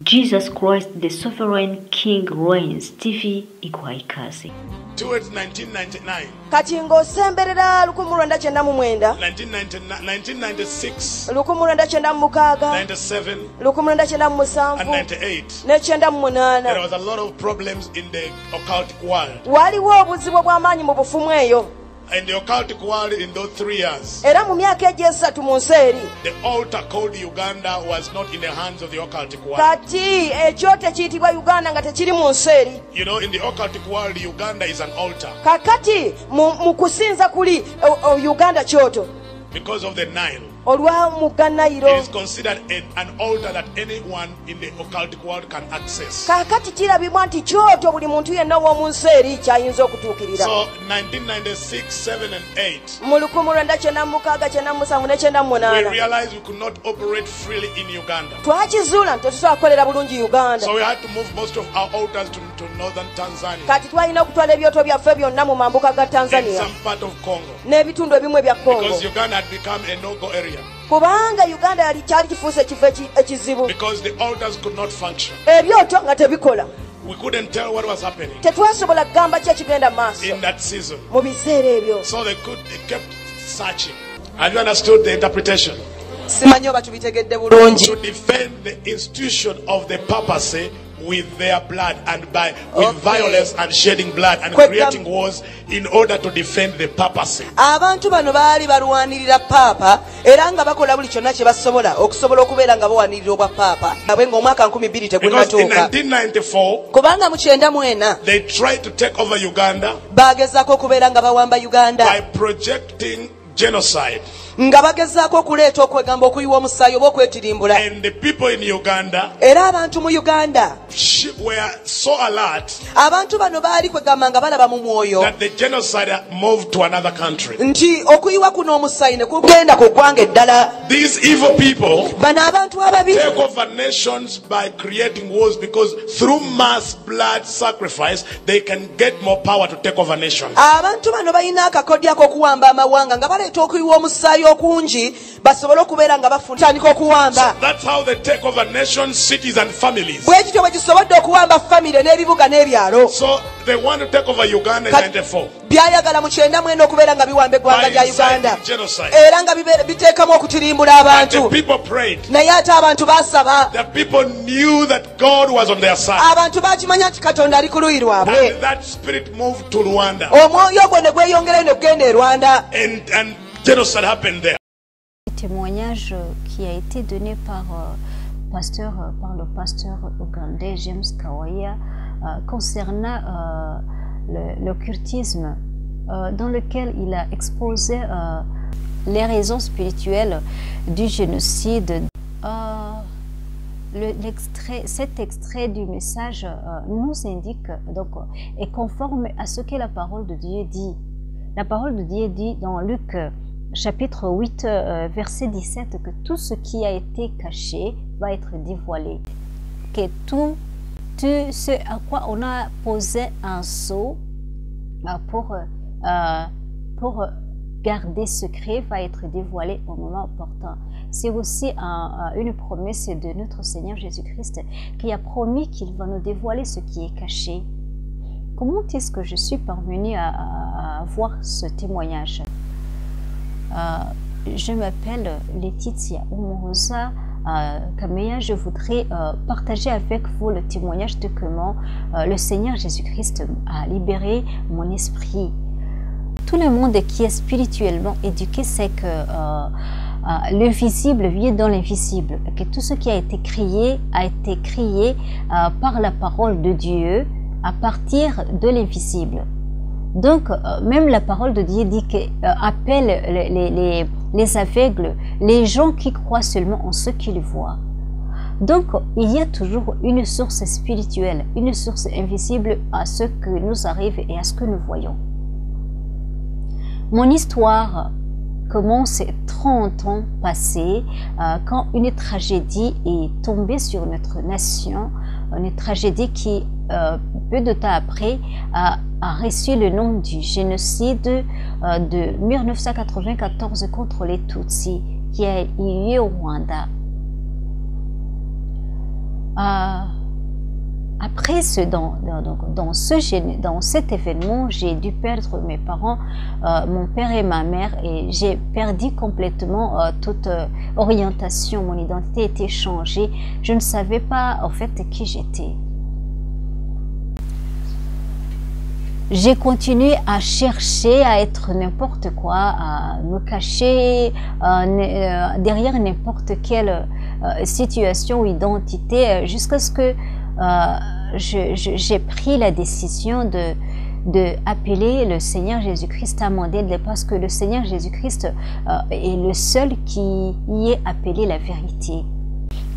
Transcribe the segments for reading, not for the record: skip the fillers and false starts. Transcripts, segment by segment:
Jesus Christ, the Sovereign King reigns. TV Igwaikazi. Towards 1999. Kati ng'osemberera 1999. 1996. 1996. 97. And 98. There was a lot of problems in the occultic world. Waliwo obuzibu bw'amaanyi mu bufumu eyo. In the occultic world in those 3 years, era mu myaka egy'esatu mu nsi eri, the altar called Uganda was not in the hands of the occultic world. Kati ekyoto ekiyitibwa Uganda nga tekiri mu nsi eri. You know, in the occultic world, Uganda is an altar. Kakati mu kusinza kuli Uganda kyoto. Because of the Nile. Olwa mugga Nile. It is considered an altar that anyone in the occultic world can access. Kakati kirabibwa nti kyoto buli muntu yenna w'omu nsi eri kyayinza okutuukirira. So 1996, 7 and 8. Mu 1996, we realized we could not operate freely in Uganda. Twakizuula nti tetusobola kukolera bulungi Uganda. So we had to move most of our altars to northern Tanzania. Kati twalina okutwala ebyoto byaffe byonna mu mambuka ga Tanzania. In some part of Congo. N'ebitundu ebimu ebya Congo. Because Uganda had become a no-go area. Kubanga Uganda yali kyali kifuuse ekifo ekizibu. Because the altars could not function. Ebyoto nga tebikola. We couldn't tell what was happening. Tetwasobola kugamba ki ekigenda maaso. In that season. Mu biseera ebyo. So they kept searching. Have you understood the interpretation? Simanyi oba tubitegedde bulungi. To defend the institution of the papacy with their blood and with violence and shedding blood and creating wars in order to defend the papacy. Abantu bano baali balwanirira papa era nga bakola buli kyonna kye basobola okusobola okubeera nga bawanirira obwa papa abwe ng'omwaka 2000 tegunnatuuka. In 1994, kubanga mu 94 they tried to take over Uganda bagezaako okubeera nga bawamba Uganda by projecting genocide. Nga bagezaako okuleeta okwegamba okuyiwa omusaayi oba okwetirimbula. And the people in Uganda, era abantu mu Uganda were so alert abantu bano baali kwegamba nga balaba mu mwoyo that the genocide moved to another country. Nti okuyiwa kuno omusaayi ne kugenda ku ggwanga eddala. These evil people bano abantu ababi take over nations by creating wars because through mass blood sacrifice they can get more power to take over nations. Abantu bano balina akakodya k'okuwamba amawanga nga baleeta okuyiwa omusaayi okungi basobole okubeera nga bafutandika okuwamba. That's how they take over nations, cities and families. Bwe kityo bwe kisobodde okuwamba famire n'ebibuga n'ebyalo. So they want to take over Uganda in 94. Byayagala mu 94 okubeera nga biwamba eggwanga lya Uganda. Era nga biteekamu okutirimbula abantu. Naye ate abantu baasaba. The people knew that God was on their side. Abantu baakimanya nti Katonda ali ku luuyi lwabwe. And that spirit moved to Rwanda. Omwoyo ogwo ne gweyongerayo ne kugenda e Rwanda. And genocide happened there. Témoignage qui a été donné par le pasteur ougandais James Kawaya concernant l'occultisme, dans lequel il a exposé les raisons spirituelles du génocide. Cet extrait du message nous indique, donc, est conforme à ce que la parole de Dieu dit. La parole de Dieu dit dans Luc chapitre 8, verset 17, que tout ce qui a été caché va être dévoilé. Que tout ce à quoi on a posé un sceau pour garder secret va être dévoilé au moment opportun. C'est aussi une promesse de notre Seigneur Jésus-Christ qui a promis qu'il va nous dévoiler ce qui est caché. Comment est-ce que je suis parvenue à voir ce témoignage? Je m'appelle Laetitia Oumourouza Kameya. Je voudrais partager avec vous le témoignage de comment le Seigneur Jésus-Christ a libéré mon esprit. Tout le monde qui est spirituellement éduqué sait que le visible vient dans l'invisible, que tout ce qui a été créé par la parole de Dieu à partir de l'invisible. Donc, même la parole de Dieu dit qu'appelle les aveugles, les gens qui croient seulement en ce qu'ils voient. Donc, il y a toujours une source spirituelle, une source invisible à ce que nous arrive et à ce que nous voyons. Mon histoire commence 30 ans passés quand une tragédie est tombée sur notre nation, une tragédie qui, peu de temps après, a reçu le nom du génocide de 1994 contre les Tutsis qui a eu lieu au Rwanda. Après dans cet événement, j'ai dû perdre mes parents, mon père et ma mère, et j'ai perdu complètement toute orientation. Mon identité était changée. Je ne savais pas en fait qui j'étais. J'ai continué à chercher à être n'importe quoi, à me cacher derrière n'importe quelle situation ou identité, jusqu'à ce que j'ai pris la décision de appeler le Seigneur Jésus-Christ à mon aide, parce que le Seigneur Jésus-Christ est le seul qui y est appelé la vérité.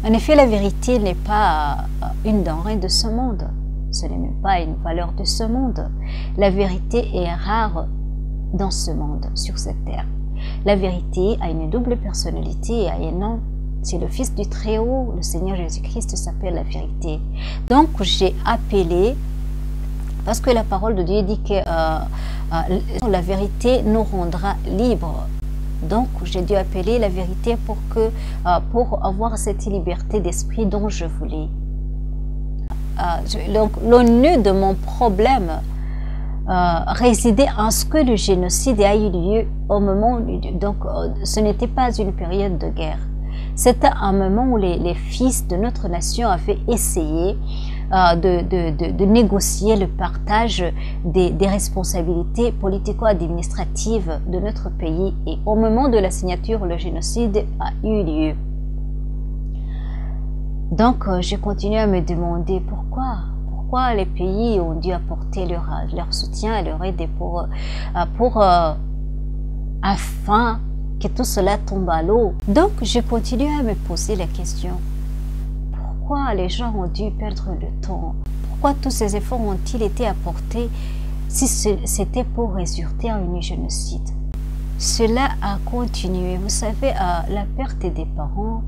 En effet, la vérité n'est pas une denrée de ce monde. Ce n'est même pas une valeur de ce monde. La vérité est rare dans ce monde, sur cette terre. La vérité a une double personnalité et a un nom. C'est le Fils du Très-Haut, le Seigneur Jésus-Christ s'appelle la vérité. Donc j'ai appelé, parce que la parole de Dieu dit que la vérité nous rendra libres. Donc j'ai dû appeler la vérité pour avoir cette liberté d'esprit dont je voulais. Donc le nœud de mon problème résidait en ce que le génocide a eu lieu au moment donc ce n'était pas une période de guerre. C'était un moment où les fils de notre nation avaient essayé de négocier le partage des responsabilités politico-administratives de notre pays, et au moment de la signature, le génocide a eu lieu. Donc, j'ai continué à me demander pourquoi les pays ont dû apporter leur soutien et leur aide afin que tout cela tombe à l'eau. Donc, j'ai continué à me poser la question, pourquoi les gens ont dû perdre le temps? Pourquoi tous ces efforts ont-ils été apportés si c'était pour résulter en un génocide? Cela a continué. Vous savez, la perte des parents,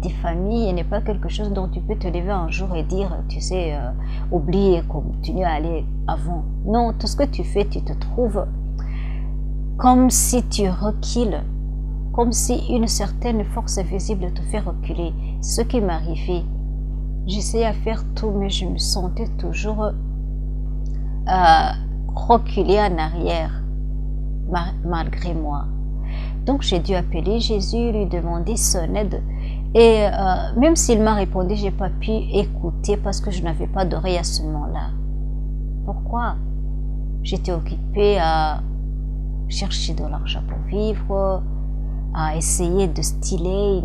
des familles n'est pas quelque chose dont tu peux te lever un jour et dire, tu sais, oublie et continue à aller avant. Non, tout ce que tu fais, tu te trouves comme si tu recules, comme si une certaine force invisible te fait reculer. Ce qui m'arrivait, j'essayais à faire tout, mais je me sentais toujours reculer en arrière, malgré moi. Donc j'ai dû appeler Jésus, lui demander son aide. Et même s'il m'a répondu, j'ai pas pu écouter parce que je n'avais pas d'oreille à ce moment-là. Pourquoi? J'étais occupée à chercher de l'argent pour vivre, à essayer de styler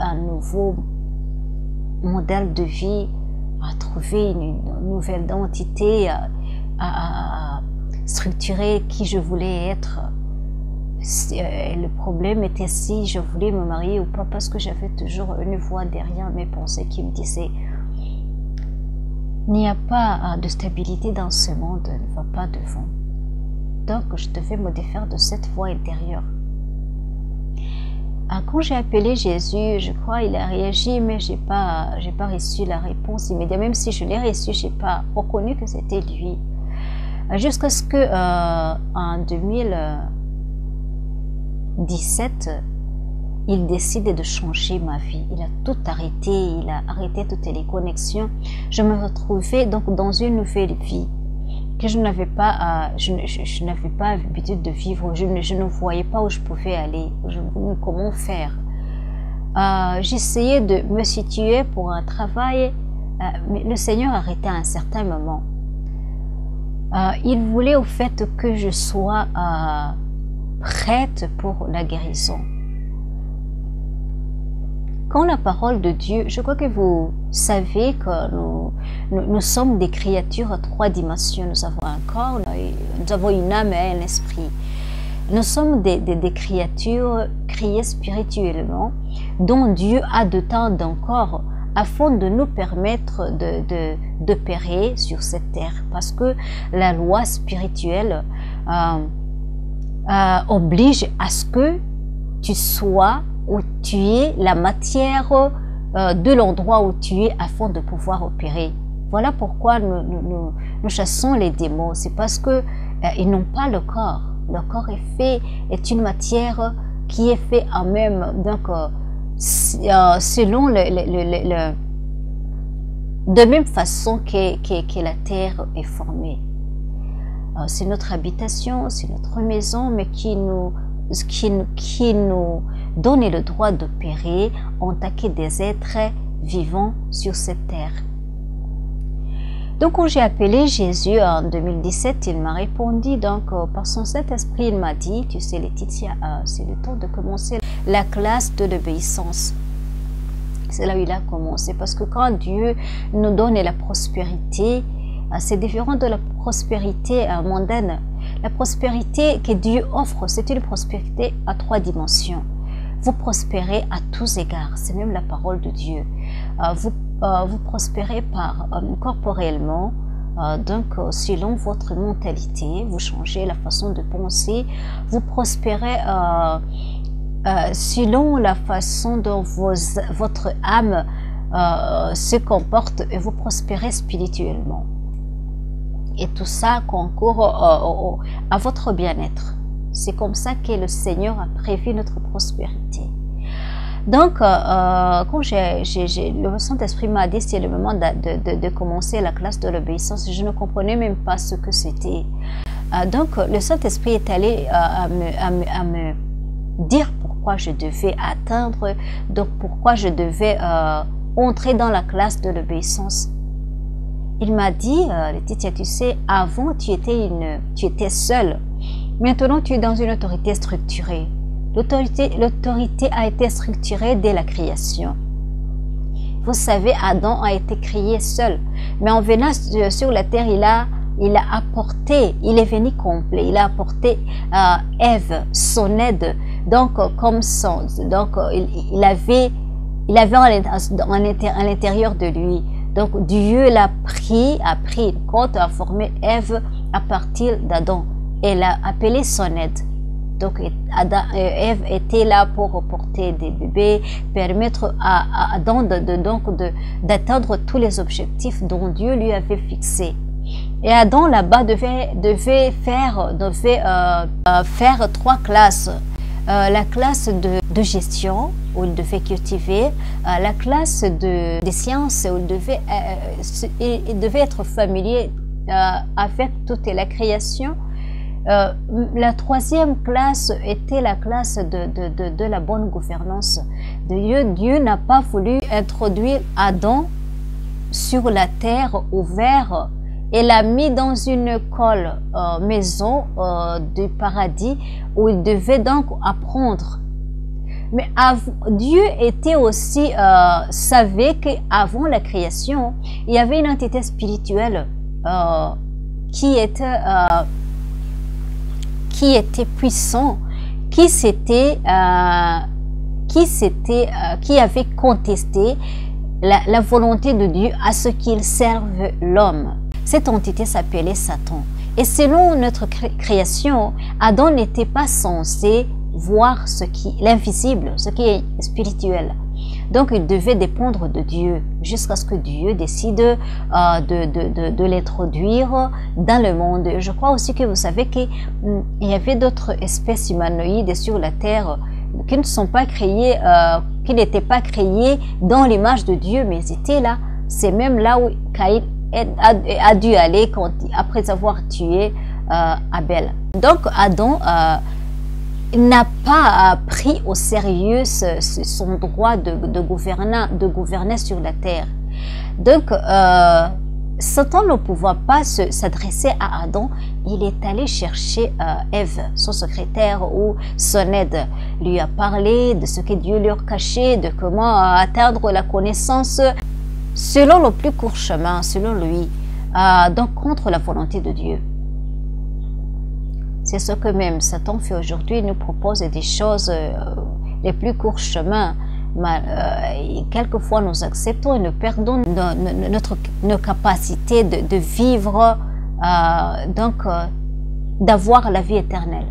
un nouveau modèle de vie, à trouver une nouvelle identité, à structurer qui je voulais être. Le problème était si je voulais me marier ou pas, parce que j'avais toujours une voix derrière mes pensées qui me disait il n'y a pas de stabilité dans ce monde, ne va pas devant. Donc je devais me défaire de cette voix intérieure. Quand j'ai appelé Jésus, je crois il a réagi, mais j'ai pas reçu la réponse immédiate. Même si je l'ai reçu, j'ai pas reconnu que c'était lui. Jusqu'à ce que en 2017, il décide de changer ma vie. Il a tout arrêté, il a arrêté toutes les connexions. Je me retrouvais donc dans une nouvelle vie que je n'avais pas, je n'avais pas l'habitude de vivre. Je ne voyais pas où je pouvais aller, comment faire. J'essayais de me situer pour un travail, mais le Seigneur arrêtait à un certain moment. Il voulait au fait que je sois prête pour la guérison. Quand la parole de Dieu, je crois que vous savez que nous sommes des créatures à 3 dimensions. Nous avons un corps, nous avons une âme et un esprit. Nous sommes des créatures créées spirituellement, dont Dieu a de temps d'un corps afin de nous permettre d'opérer sur cette terre. Parce que la loi spirituelle oblige à ce que tu sois où tu es, la matière de l'endroit où tu es afin de pouvoir opérer. Voilà pourquoi nous chassons les démons. C'est parce que ils n'ont pas le corps. Le corps est une matière qui est faite en même, donc selon de même façon que la terre est formée. C'est notre habitation, c'est notre maison, mais qui nous donne le droit d'opérer en tant que des êtres vivants sur cette terre. Donc, quand j'ai appelé Jésus en 2017, il m'a répondu, donc par son Saint-Esprit, il m'a dit, tu sais Laetitia, c'est le temps de commencer la classe de l'obéissance. C'est là où il a commencé, parce que quand Dieu nous donne la prospérité, c'est différent de la prospérité mondaine. La prospérité que Dieu offre, c'est une prospérité à 3 dimensions. Vous prospérez à tous égards, c'est même la parole de Dieu. Vous prospérez corporellement, donc selon votre mentalité, vous changez la façon de penser, vous prospérez selon la façon dont votre âme se comporte et vous prospérez spirituellement. Et tout ça concourt à votre bien-être. C'est comme ça que le Seigneur a prévu notre prospérité. Donc, quand le Saint-Esprit m'a dit c'est le moment de commencer la classe de l'obéissance, je ne comprenais même pas ce que c'était. Donc, le Saint-Esprit est allé à me dire pourquoi je devais atteindre, donc pourquoi je devais entrer dans la classe de l'obéissance. Il m'a dit, Laetitia, tu sais, avant tu étais seule. Maintenant, tu es dans une autorité structurée. L'autorité a été structurée dès la création. Vous savez, Adam a été créé seul. Mais en venant sur la terre, il a apporté, il est venu complet. Il a apporté Ève, son aide. Donc, il avait à l'intérieur de lui. Donc, Dieu a pris une côte, a formé Ève à partir d'Adam. Elle a appelé son aide. Donc, Ève était là pour porter des bébés, permettre à Adam d'atteindre tous les objectifs dont Dieu lui avait fixés. Et Adam, là-bas, devait faire 3 classes. La classe de gestion, où il devait cultiver, la classe des sciences, où il devait être familier avec toute la création. La 3e classe était la classe de la bonne gouvernance. Dieu n'a pas voulu introduire Adam sur la terre ouverte et l'a mis dans une maison du paradis où il devait donc apprendre. Mais Dieu était aussi savait qu'avant la création, il y avait une entité spirituelle qui était puissant, qui avait contesté la volonté de Dieu à ce qu'il serve l'homme. Cette entité s'appelait Satan. Et selon notre création, Adam n'était pas censé voir l'invisible, ce qui est spirituel. Donc, il devait dépendre de Dieu jusqu'à ce que Dieu décide de l'introduire dans le monde. Je crois aussi que vous savez qu'il y avait d'autres espèces humanoïdes sur la terre qui ne sont pas créées, qui n'étaient pas créées dans l'image de Dieu, mais ils étaient là. C'est même là où Caïn a dû aller après avoir tué Abel. Donc, Adam n'a pas pris au sérieux son droit de gouverner sur la terre. Donc, Satan ne pouvant pas s'adresser à Adam, il est allé chercher Ève, son secrétaire ou son aide, lui a parlé de ce que Dieu lui a caché, de comment atteindre la connaissance selon le plus court chemin, selon lui, donc contre la volonté de Dieu. C'est ce que même Satan fait aujourd'hui, il nous propose des choses, les plus courts chemins. Quelquefois, nous acceptons et nous perdons nos capacités de vivre, d'avoir la vie éternelle.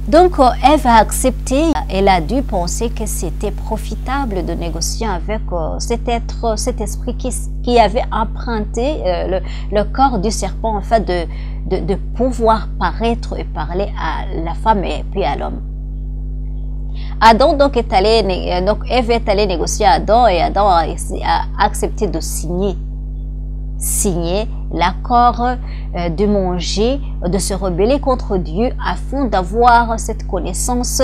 Donc, Ève a accepté, elle a dû penser que c'était profitable de négocier avec cet esprit qui avait emprunté le corps du serpent, afin de pouvoir paraître et parler à la femme et puis à l'homme. Adam donc est allé, donc Ève est allée négocier à Adam et Adam a accepté de signer l'accord de manger, de se rebeller contre Dieu afin d'avoir cette connaissance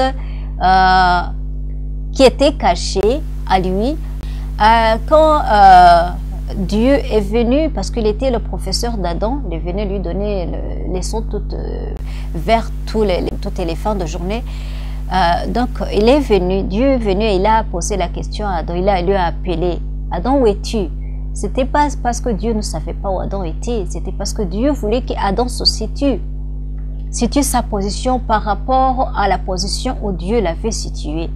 qui était cachée à lui. Quand Dieu est venu, parce qu'il était le professeur d'Adam, il est venu lui donner les leçons vers toutes les fins de journée. Donc il est venu, Dieu est venu et il a posé la question à Adam, il lui a appelé, Adam, où es-tu? C'était pas parce que Dieu ne savait pas où Adam était, c'était parce que Dieu voulait qu'Adam se situe sa position par rapport à la position où Dieu l'avait située.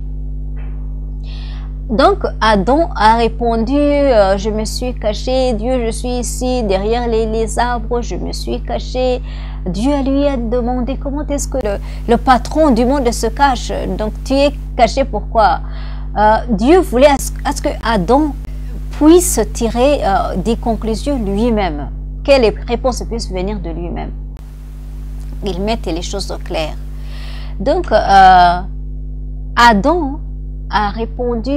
Donc Adam a répondu, je me suis caché, Dieu, je suis ici derrière les arbres, je me suis caché. Dieu lui a demandé comment est-ce que le patron du monde se cache. Donc tu es caché pourquoi? Dieu voulait à ce que Adam puisse tirer des conclusions lui-même, que les réponses puissent venir de lui-même. Il mettait les choses au clair. Donc Adam a répondu,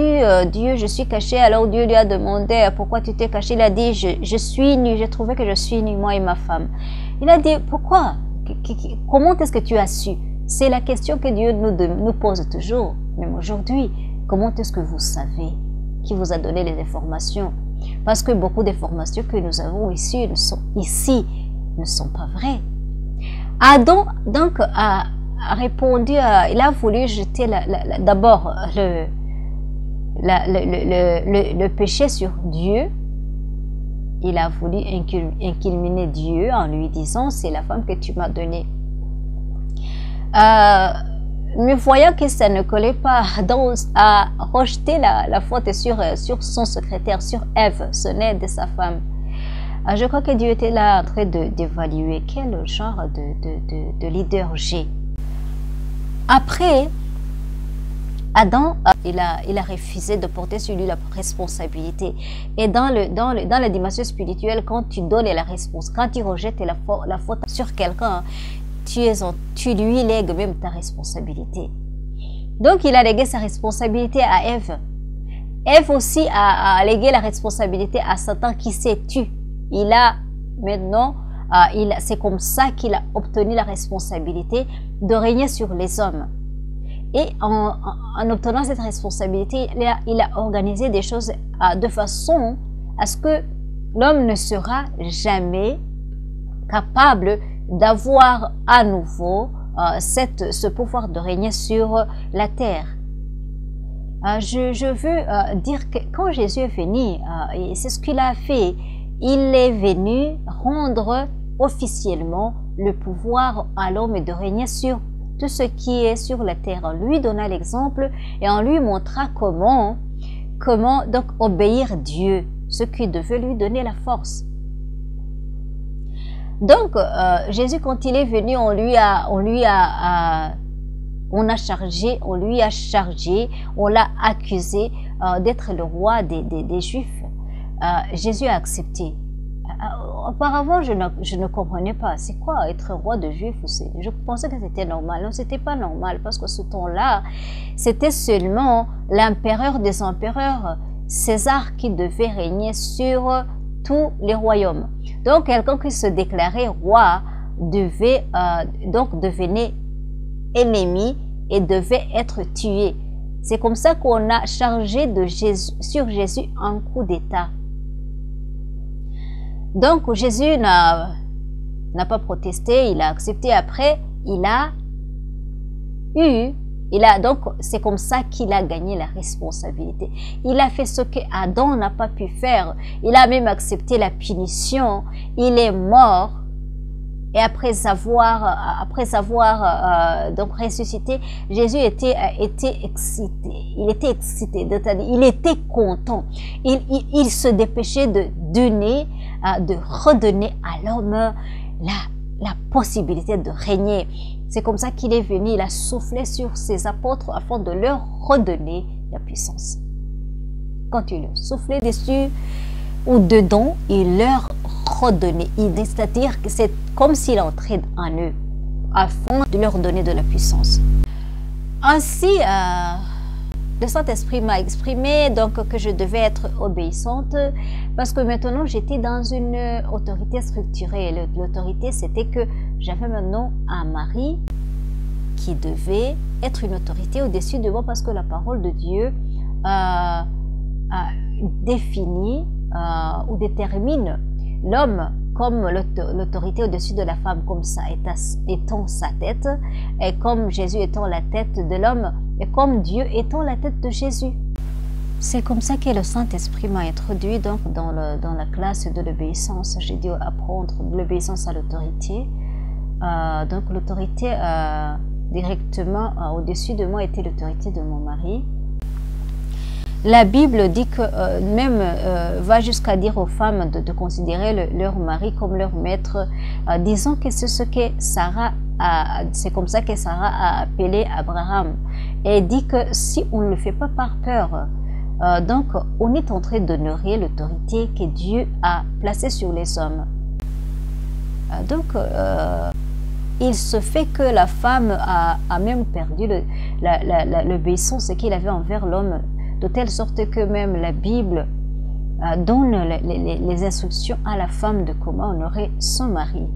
Dieu, je suis caché. Alors Dieu lui a demandé, pourquoi tu t'es caché? Il a dit, je suis nu, j'ai trouvé que je suis nu, moi et ma femme. Il a dit, pourquoi? Comment est-ce que tu as su? C'est la question que Dieu nous pose toujours, même aujourd'hui. Comment est-ce que vous savez? Qui vous a donné les informations? Parce que beaucoup d'informations que nous avons ici ne sont pas vraies. Adam, donc, a répondu, il a voulu jeter d'abord le péché sur Dieu. Il a voulu incriminer Dieu en lui disant, c'est la femme que tu m'as donnée. Mais voyant que ça ne collait pas, Adam a rejeté la faute sur son secrétaire, sur Ève, ce n'est de sa femme. Je crois que Dieu était là en train d'évaluer quel genre de leader j'ai. Après, Adam, il a refusé de porter sur lui la responsabilité. Et dans la dimension spirituelle, quand tu donnes la responsabilité, quand tu rejettes la faute sur quelqu'un, tu lui lègues même ta responsabilité. Donc, il a légué sa responsabilité à Ève. Ève aussi a légué la responsabilité à Satan qui s'est tué. Il a maintenant, c'est comme ça qu'il a obtenu la responsabilité de régner sur les hommes. Et en obtenant cette responsabilité, il a organisé des choses de façon à ce que l'homme ne sera jamais capable d'avoir à nouveau ce pouvoir de régner sur la terre. Je veux dire que quand Jésus est venu, et c'est ce qu'il a fait, il est venu rendre officiellement le pouvoir à l'homme de régner sur tout ce qui est sur la terre. En lui donna l'exemple et en lui montra comment donc obéir Dieu, ce qui devait lui donner la force. Donc Jésus, quand il est venu, on lui a chargé, on l'a accusé d'être le roi des Juifs. Jésus a accepté. Auparavant, je ne comprenais pas. C'est quoi être roi de Juifs? Je pensais que c'était normal. Non, c'était pas normal parce que ce temps-là, c'était seulement l'empereur des empereurs, César, qui devait régner sur tous les royaumes. Donc, quelqu'un qui se déclarait roi devenait ennemi et devait être tué. C'est comme ça qu'on a chargé sur Jésus un coup d'État. Donc Jésus n'a pas protesté, il a accepté. Après, donc c'est comme ça qu'il a gagné la responsabilité. Il a fait ce que Adam n'a pas pu faire. Il a même accepté la punition. Il est mort. Et après avoir donc ressuscité, Jésus était excité. Il était excité, il était content. Il se dépêchait de redonner à l'homme la possibilité de régner. C'est comme ça qu'il est venu. Il a soufflé sur ses apôtres afin de leur redonner la puissance. Quand il soufflait dessus ou dedans, il leur redonnait. C'est-à-dire que c'est, comme s'il entrait en eux, afin de leur donner de la puissance. Ainsi, le Saint-Esprit m'a exprimé donc que je devais être obéissante parce que maintenant j'étais dans une autorité structurée. L'autorité, c'était que j'avais maintenant un mari qui devait être une autorité au-dessus de moi parce que la parole de Dieu définit ou détermine l'homme comme l'autorité au-dessus de la femme, comme ça étant sa tête, et comme Jésus étant la tête de l'homme, et comme Dieu étant la tête de Jésus. C'est comme ça que le Saint-Esprit m'a introduit donc dans la classe de l'obéissance. J'ai dû apprendre l'obéissance à l'autorité. Donc l'autorité directement au-dessus de moi était l'autorité de mon mari. La Bible dit que même va jusqu'à dire aux femmes de considérer leur mari comme leur maître, disant que c'est ce que Sarah c'est comme ça que Sarah a appelé Abraham, et dit que si on ne le fait pas par peur, donc on est en train d'honorer l'autorité que Dieu a placée sur les hommes. Donc il se fait que la femme a même perdu l'obéissance qu'il avait envers l'homme, de telle sorte que même la Bible donne les instructions à la femme de comment honorer son mari.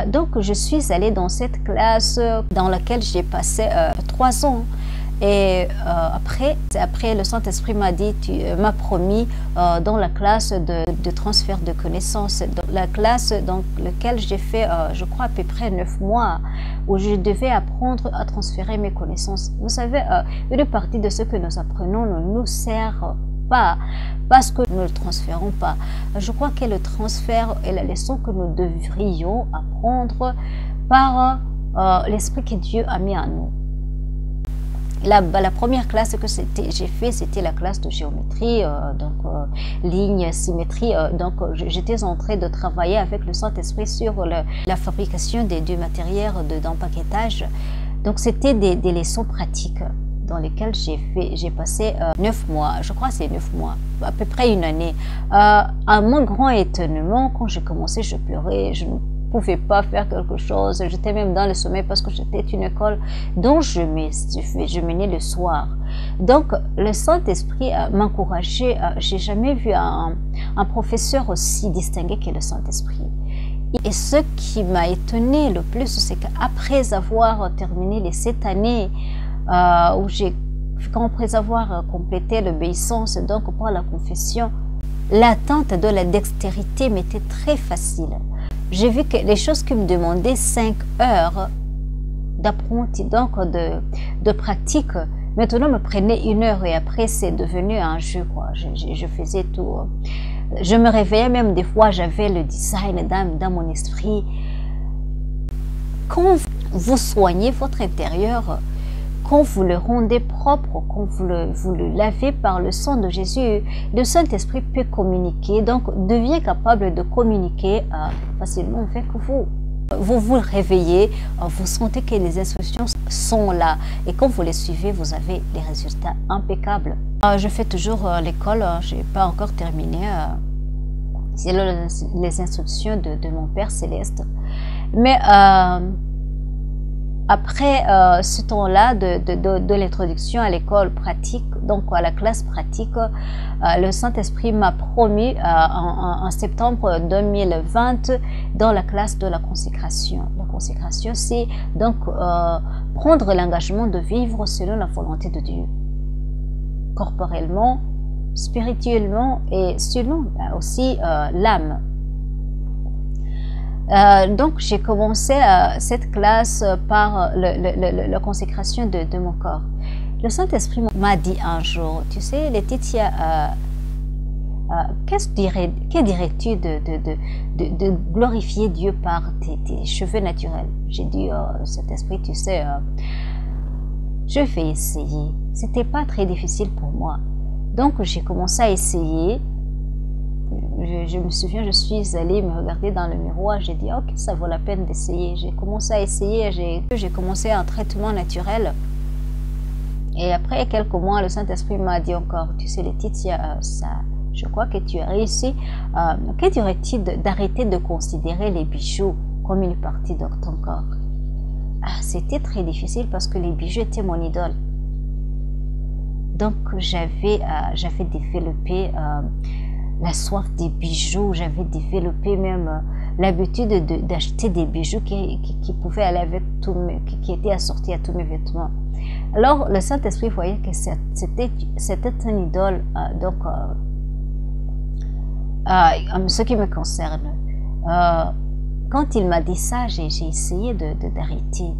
Donc je suis allée dans cette classe dans laquelle j'ai passé 3 ans. Et après le Saint-Esprit m'a promis dans la classe de transfert de connaissances, dans la classe dans laquelle j'ai fait, je crois, à peu près 9 mois, où je devais apprendre à transférer mes connaissances. Vous savez, une partie de ce que nous apprenons ne nous sert pas parce que nous ne le transférons pas. Je crois que le transfert est la leçon que nous devrions apprendre par l'esprit que Dieu a mis en nous. La première classe que j'ai fait, c'était la classe de géométrie, ligne, symétrie. Donc j'étais en train de travailler avec le Saint-Esprit sur la fabrication du matériel d'empaquetage. Donc c'était des leçons pratiques dans lesquelles j'ai passé 9 mois, je crois que c'est 9 mois, à peu près une année. À mon grand étonnement, quand j'ai commencé, je pleurais, je ne pouvais pas faire quelque chose, j'étais même dans le sommeil parce que c'était une école dont je menais le soir. Donc le Saint-Esprit m'encourageait, j'ai jamais vu un professeur aussi distingué que le Saint-Esprit. Et ce qui m'a étonné le plus, c'est qu'après avoir terminé les 7 années, après avoir complété l'obéissance, donc par la confession, l'attente de la dextérité m'était très facile. J'ai vu que les choses qui me demandaient 5 heures d'apprenti, donc de pratique, maintenant me prenaient 1 heure, et après c'est devenu un jeu, quoi. Je faisais tout. Je me réveillais même des fois, j'avais le design dans mon esprit. Quand vous soignez votre intérieur, quand vous le rendez propre, quand vous le lavez par le sang de Jésus, le Saint-Esprit peut communiquer, donc devient capable de communiquer facilement avec vous. Vous réveillez, vous sentez que les instructions sont là, et quand vous les suivez, vous avez des résultats impeccables. Je fais toujours l'école, je n'ai pas encore terminé. C'est les instructions de mon Père Céleste. Mais après ce temps-là de l'introduction à l'école pratique, donc à la classe pratique, le Saint-Esprit m'a promis en septembre 2020 dans la classe de la consécration. La consécration, c'est donc prendre l'engagement de vivre selon la volonté de Dieu, corporellement, spirituellement et selon aussi l'âme. Donc j'ai commencé cette classe par la consécration de mon corps. Le Saint-Esprit m'a dit un jour, tu sais Laetitia, que dirais-tu de glorifier Dieu par tes cheveux naturels? J'ai dit, Saint-Esprit, tu sais, je vais essayer. C'était pas très difficile pour moi. Donc j'ai commencé à essayer. Je me souviens, je suis allée me regarder dans le miroir, j'ai dit ok, ça vaut la peine d'essayer. J'ai commencé à essayer, j'ai commencé un traitement naturel. Et après quelques mois, le Saint-Esprit m'a dit encore, tu sais Laetitia, je crois que tu as réussi. Que dirais-tu d'arrêter de considérer les bijoux comme une partie de ton corps? c'était très difficile parce que les bijoux étaient mon idole. Donc j'avais développé la soif des bijoux, j'avais développé même l'habitude d'acheter des bijoux qui pouvaient aller avec qui étaient assortis à tous mes vêtements. Alors le Saint-Esprit voyait que c'était un idole, donc en ce qui me concerne. Quand il m'a dit ça, j'ai essayé d'arrêter.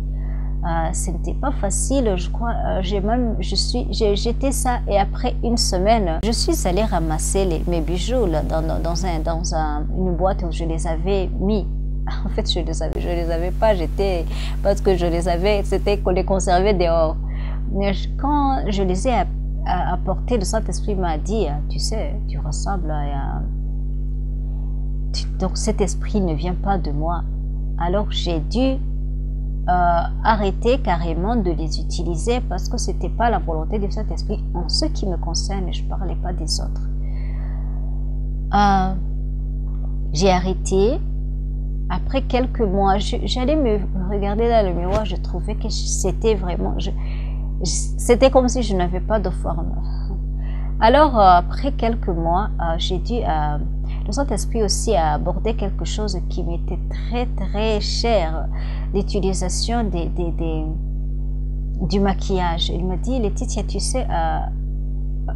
Ce n'était pas facile, je crois. J'étais ça, et après une semaine, je suis allée ramasser mes bijoux là, dans une boîte où je les avais mis. En fait, je les avais pas jetés parce que c'était qu'on les conservait dehors. Mais quand je les ai apportés, le Saint-Esprit m'a dit, tu sais, tu ressembles à... Donc cet esprit ne vient pas de moi. Alors j'ai dû arrêter carrément de les utiliser parce que c'était pas la volonté de cet esprit en ce qui me concerne. Je parlais pas des autres. J'ai arrêté. Après quelques mois, j'allais me regarder dans le miroir. Je trouvais que c'était vraiment... C'était comme si je n'avais pas de forme. Alors, après quelques mois, j'ai dû... le Saint-Esprit aussi a abordé quelque chose qui m'était très très cher, l'utilisation du maquillage. Il m'a dit, Laetitia, tu sais,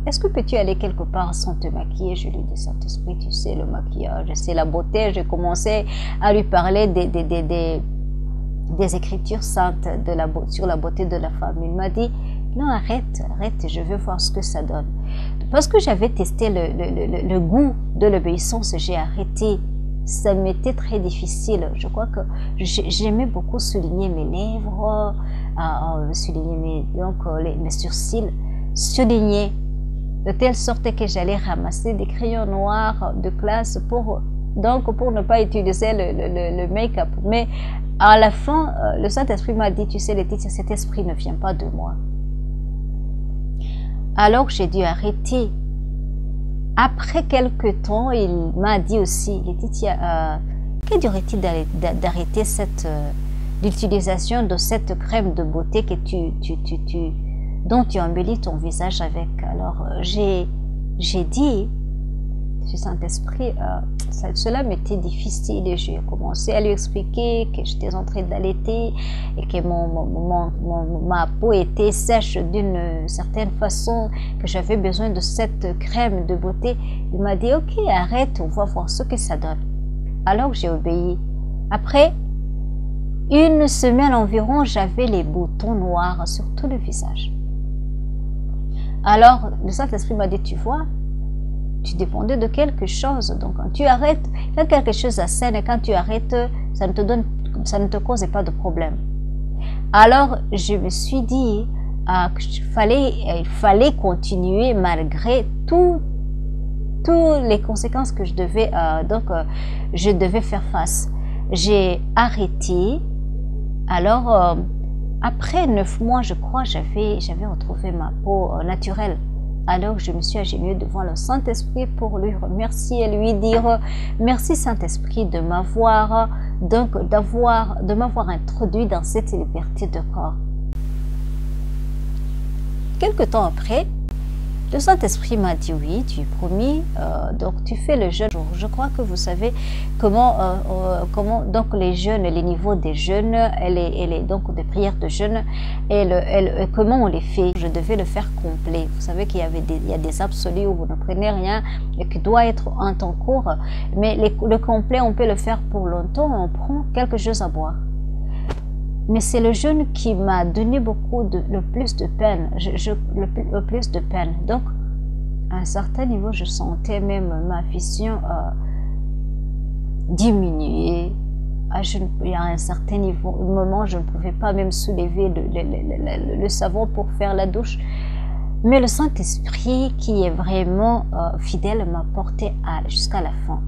est-ce que peux-tu aller quelque part sans te maquiller? Je lui ai dit, Saint-Esprit, tu sais, le maquillage, c'est la beauté. J'ai commencé à lui parler des Écritures saintes sur la beauté de la femme. Il m'a dit, non, arrête, je veux voir ce que ça donne. Parce que j'avais testé le goût de l'obéissance, j'ai arrêté. Ça m'était très difficile. Je crois que j'aimais beaucoup souligner mes lèvres, souligner mes sourcils, souligner de telle sorte que j'allais ramasser des crayons noirs de classe pour ne pas utiliser le make-up. Mais à la fin, le Saint-Esprit m'a dit, tu sais Laetitia, cet esprit ne vient pas de moi. Alors j'ai dû arrêter. Après quelques temps, il m'a dit aussi, Laetitia, que dirait-il d'arrêter l'utilisation de cette crème de beauté que dont tu embellis ton visage avec. Alors j'ai dit, Saint-Esprit, cela m'était difficile et j'ai commencé à lui expliquer que j'étais en train d'allaiter et que ma peau était sèche d'une certaine façon, que j'avais besoin de cette crème de beauté. Il m'a dit, ok, arrête, on va voir ce que ça donne. Alors j'ai obéi. Après une semaine environ, j'avais les boutons noirs sur tout le visage. Alors le Saint-Esprit m'a dit, tu vois, tu dépendais de quelque chose. Donc quand tu arrêtes, il y a quelque chose à scène et quand tu arrêtes, ça ne te cause pas de problème. Alors je me suis dit qu'il fallait continuer malgré toutes les conséquences que je devais faire face. J'ai arrêté. Alors après 9 mois, je crois, j'avais retrouvé ma peau naturelle. Alors je me suis agenouillée devant le Saint-Esprit pour lui remercier et lui dire merci Saint-Esprit de m'avoir introduit dans cette liberté de corps. Quelque temps après, le Saint-Esprit m'a dit oui, tu es promis, donc tu fais le jeûne. Je crois que vous savez comment donc les jeûnes, les niveaux des jeûnes, donc des prières de jeûne, comment on les fait. Je devais le faire complet. Vous savez qu'il y a des absolus où vous ne prenez rien et qui doit être un temps court, mais le complet on peut le faire pour longtemps, on prend quelque chose à boire. Mais c'est le jeûne qui m'a donné le plus de peine, le plus de peine. Donc, à un certain niveau, je sentais même ma vision diminuer. Il y a un certain moment, je ne pouvais pas même soulever le savon pour faire la douche. Mais le Saint-Esprit, qui est vraiment fidèle, m'a porté jusqu'à la fin.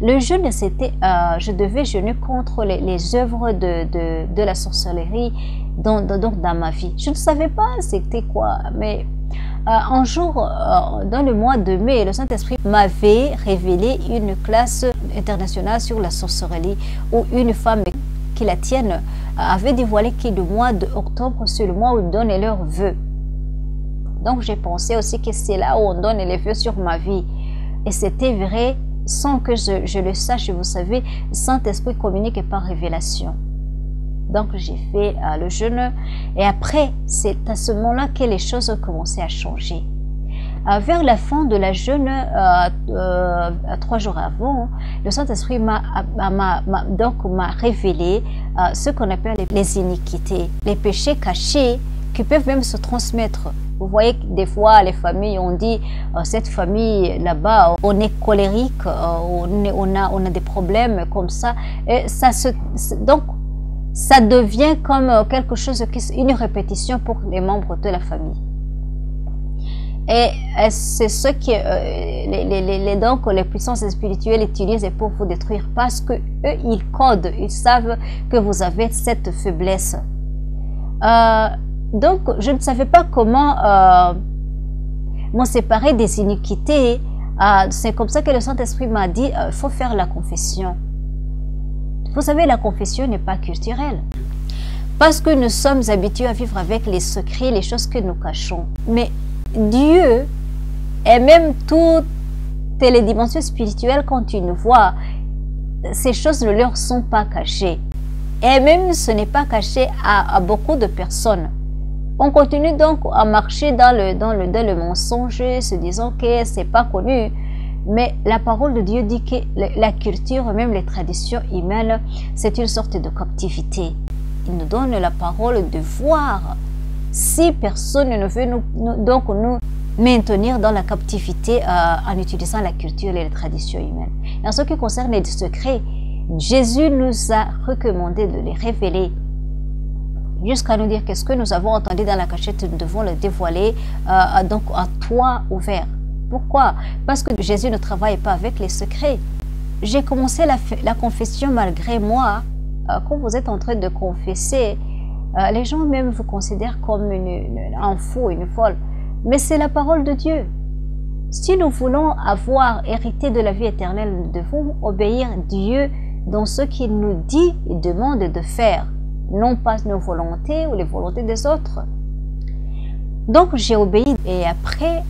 Le jeûne, c'était, je devais jeûner contre les œuvres de la sorcellerie donc dans ma vie. Je ne savais pas c'était quoi, mais un jour, dans le mois de mai, le Saint-Esprit m'avait révélé une classe internationale sur la sorcellerie où une femme qui la tienne avait dévoilé que le mois d'octobre, c'est le mois où ils donnent leurs vœux. Donc j'ai pensé aussi que c'est là où on donne les vœux sur ma vie. Et c'était vrai sans que je le sache. Vous savez, le Saint-Esprit communique par révélation. Donc j'ai fait le jeûne. Et après, c'est à ce moment-là que les choses ont commencé à changer. Vers la fin de la jeûne, 3 jours avant, le Saint-Esprit m'a révélé ce qu'on appelle les iniquités, les péchés cachés qui peuvent même se transmettre. Vous voyez que des fois, les familles, on dit, cette famille là-bas, on est colérique, on a des problèmes comme ça. Et donc, ça devient comme quelque chose, une répétition pour les membres de la famille. Et c'est ce que donc les puissances spirituelles utilisent pour vous détruire, parce que eux, ils codent, ils savent que vous avez cette faiblesse. Donc, je ne savais pas comment m'en séparer des iniquités. C'est comme ça que le Saint-Esprit m'a dit, il faut faire la confession. Vous savez, la confession n'est pas culturelle. Parce que nous sommes habitués à vivre avec les secrets, les choses que nous cachons. Mais Dieu, et même toutes les dimensions spirituelles, quand ils nous voient, ces choses ne leur sont pas cachées. Et même ce n'est pas caché à beaucoup de personnes. On continue donc à marcher dans le mensonge, se disant que ce n'est pas connu. Mais la parole de Dieu dit que la culture, même les traditions humaines, c'est une sorte de captivité. Il nous donne la parole de voir si personne ne veut nous maintenir dans la captivité en utilisant la culture et les traditions humaines. Et en ce qui concerne les secrets, Jésus nous a recommandé de les révéler jusqu'à nous dire qu'est-ce que nous avons entendu dans la cachette, nous devons le dévoiler donc à toit ouvert. Pourquoi? Parce que Jésus ne travaille pas avec les secrets. J'ai commencé la confession malgré moi. Quand vous êtes en train de confesser, les gens même vous considèrent comme un fou, une folle. Mais c'est la parole de Dieu. Si nous voulons avoir hérité de la vie éternelle, nous devons obéir Dieu dans ce qu'il nous dit et demande de faire, non pas nos volontés ou les volontés des autres. Donc j'ai obéi, et après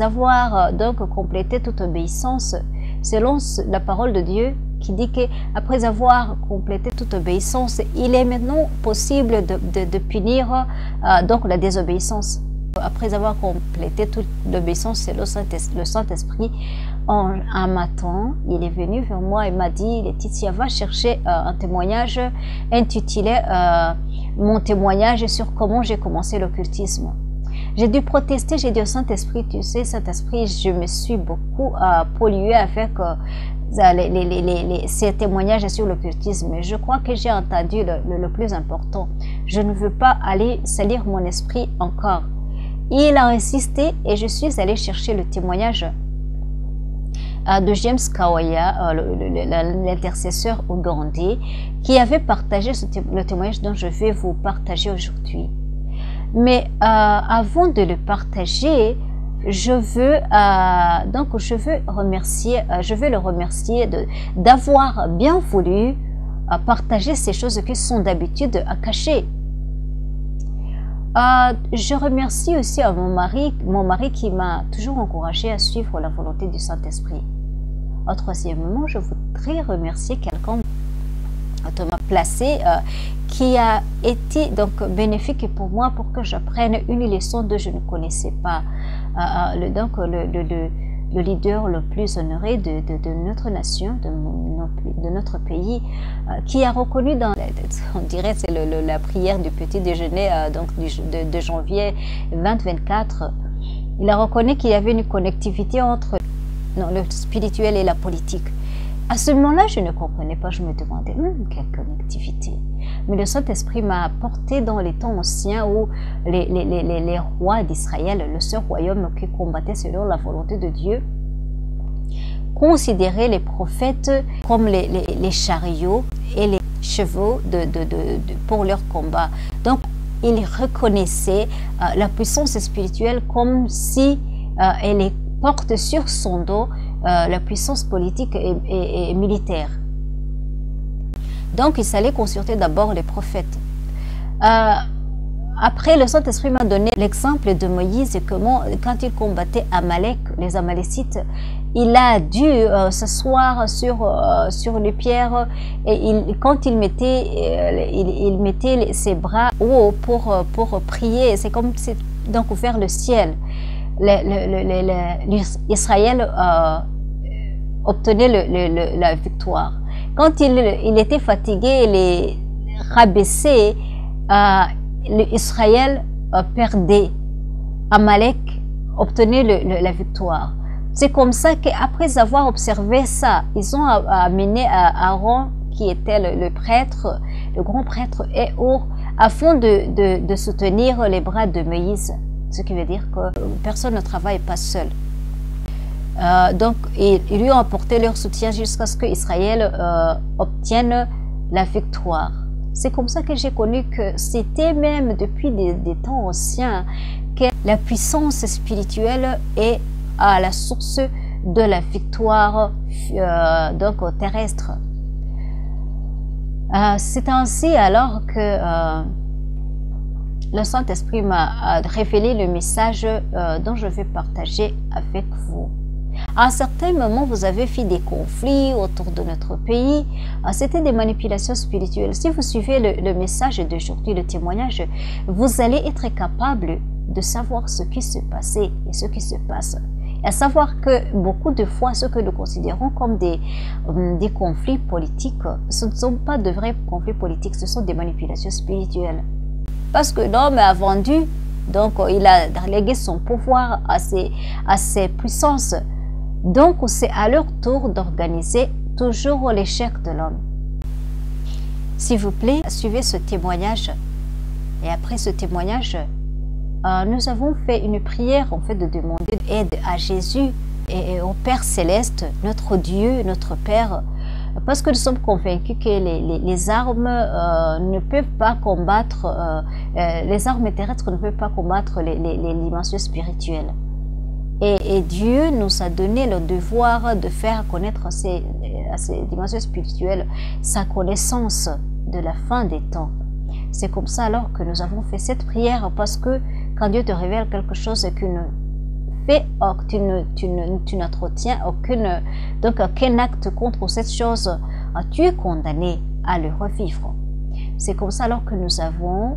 avoir donc complété toute obéissance, selon la parole de Dieu, qui dit qu'après avoir complété toute obéissance, il est maintenant possible de punir donc la désobéissance. Après avoir complété toute l'obéissance, le Saint-Esprit, un matin, il est venu vers moi et m'a dit, Laetitia, va chercher un témoignage intitulé mon témoignage sur comment j'ai commencé l'occultisme. J'ai dû protester, j'ai dit au Saint-Esprit, tu sais, Saint-Esprit, je me suis beaucoup polluée avec ces témoignages sur l'occultisme. Je crois que j'ai entendu le plus important. Je ne veux pas aller salir mon esprit encore. Il a insisté et je suis allée chercher le témoignage de James Kawaya, l'intercesseur ougandais, qui avait partagé le témoignage dont je vais vous partager aujourd'hui. Mais avant de le partager, je veux le remercier d'avoir bien voulu partager ces choses qui sont d'habitude à cacher. Je remercie aussi à mon mari qui m'a toujours encouragé à suivre la volonté du Saint-Esprit. Troisièmement, je voudrais remercier quelqu'un qui m'a placé, qui a été donc bénéfique pour moi pour que j'apprenne une leçon que je ne connaissais pas. Le leader le plus honoré de notre nation, de notre pays, qui a reconnu on dirait c'est la prière du petit déjeuner donc de janvier 2024, il a reconnu qu'il y avait une connectivité entre le spirituel et la politique. À ce moment-là, je ne comprenais pas, je me demandais, quelle connectivité. Mais le Saint-Esprit m'a porté dans les temps anciens où les rois d'Israël, le seul royaume qui combattait selon la volonté de Dieu, considéraient les prophètes comme les chariots et les chevaux pour leur combat. Donc, ils reconnaissaient la puissance spirituelle comme si elle porte sur son dos la puissance politique et militaire. Donc, il fallait consulter d'abord les prophètes. Après, le Saint-Esprit m'a donné l'exemple de Moïse et comment, quand il combattait Amalek, les Amalécites, il a dû s'asseoir sur les pierres et quand il mettait ses bras hauts pour prier, c'est comme donc vers le ciel. Israël obtenait la victoire. Quand il était fatigué, il est rabaissé, Israël perdait. Amalek obtenait la victoire. C'est comme ça qu'après avoir observé ça, ils ont amené Aaron, qui était le prêtre, le grand prêtre, et Our, afin de soutenir les bras de Moïse. Ce qui veut dire que personne ne travaille pas seul. Donc, ils lui ont apporté leur soutien jusqu'à ce qu'Israël obtienne la victoire. C'est comme ça que j'ai connu que c'était même depuis des temps anciens que la puissance spirituelle est à la source de la victoire donc terrestre. C'est ainsi alors que le Saint-Esprit m'a révélé le message dont je vais partager avec vous. À un certain moment, vous avez fait des conflits autour de notre pays. C'était des manipulations spirituelles. Si vous suivez le message d'aujourd'hui, le témoignage, vous allez être capable de savoir ce qui se passait et ce qui se passe. Et à savoir que beaucoup de fois, ce que nous considérons comme des conflits politiques, ce ne sont pas de vrais conflits politiques, ce sont des manipulations spirituelles. Parce que l'homme a vendu, donc il a légué son pouvoir à ses puissances. Donc, c'est à leur tour d'organiser toujours l'échec de l'homme. S'il vous plaît, suivez ce témoignage. Et après ce témoignage, nous avons fait une prière en fait de demander aide à Jésus et au Père Céleste, notre Dieu, notre Père, parce que nous sommes convaincus que les armes ne peuvent pas combattre, les armes terrestres ne peuvent pas combattre les dimensions spirituelles. Et Dieu nous a donné le devoir de faire connaître à ces dimensions spirituelles sa connaissance de la fin des temps. C'est comme ça alors que nous avons fait cette prière, parce que quand Dieu te révèle quelque chose et qu'il ne fait, tu n'entretiens aucun acte contre cette chose, tu es condamné à le revivre. C'est comme ça alors que nous avons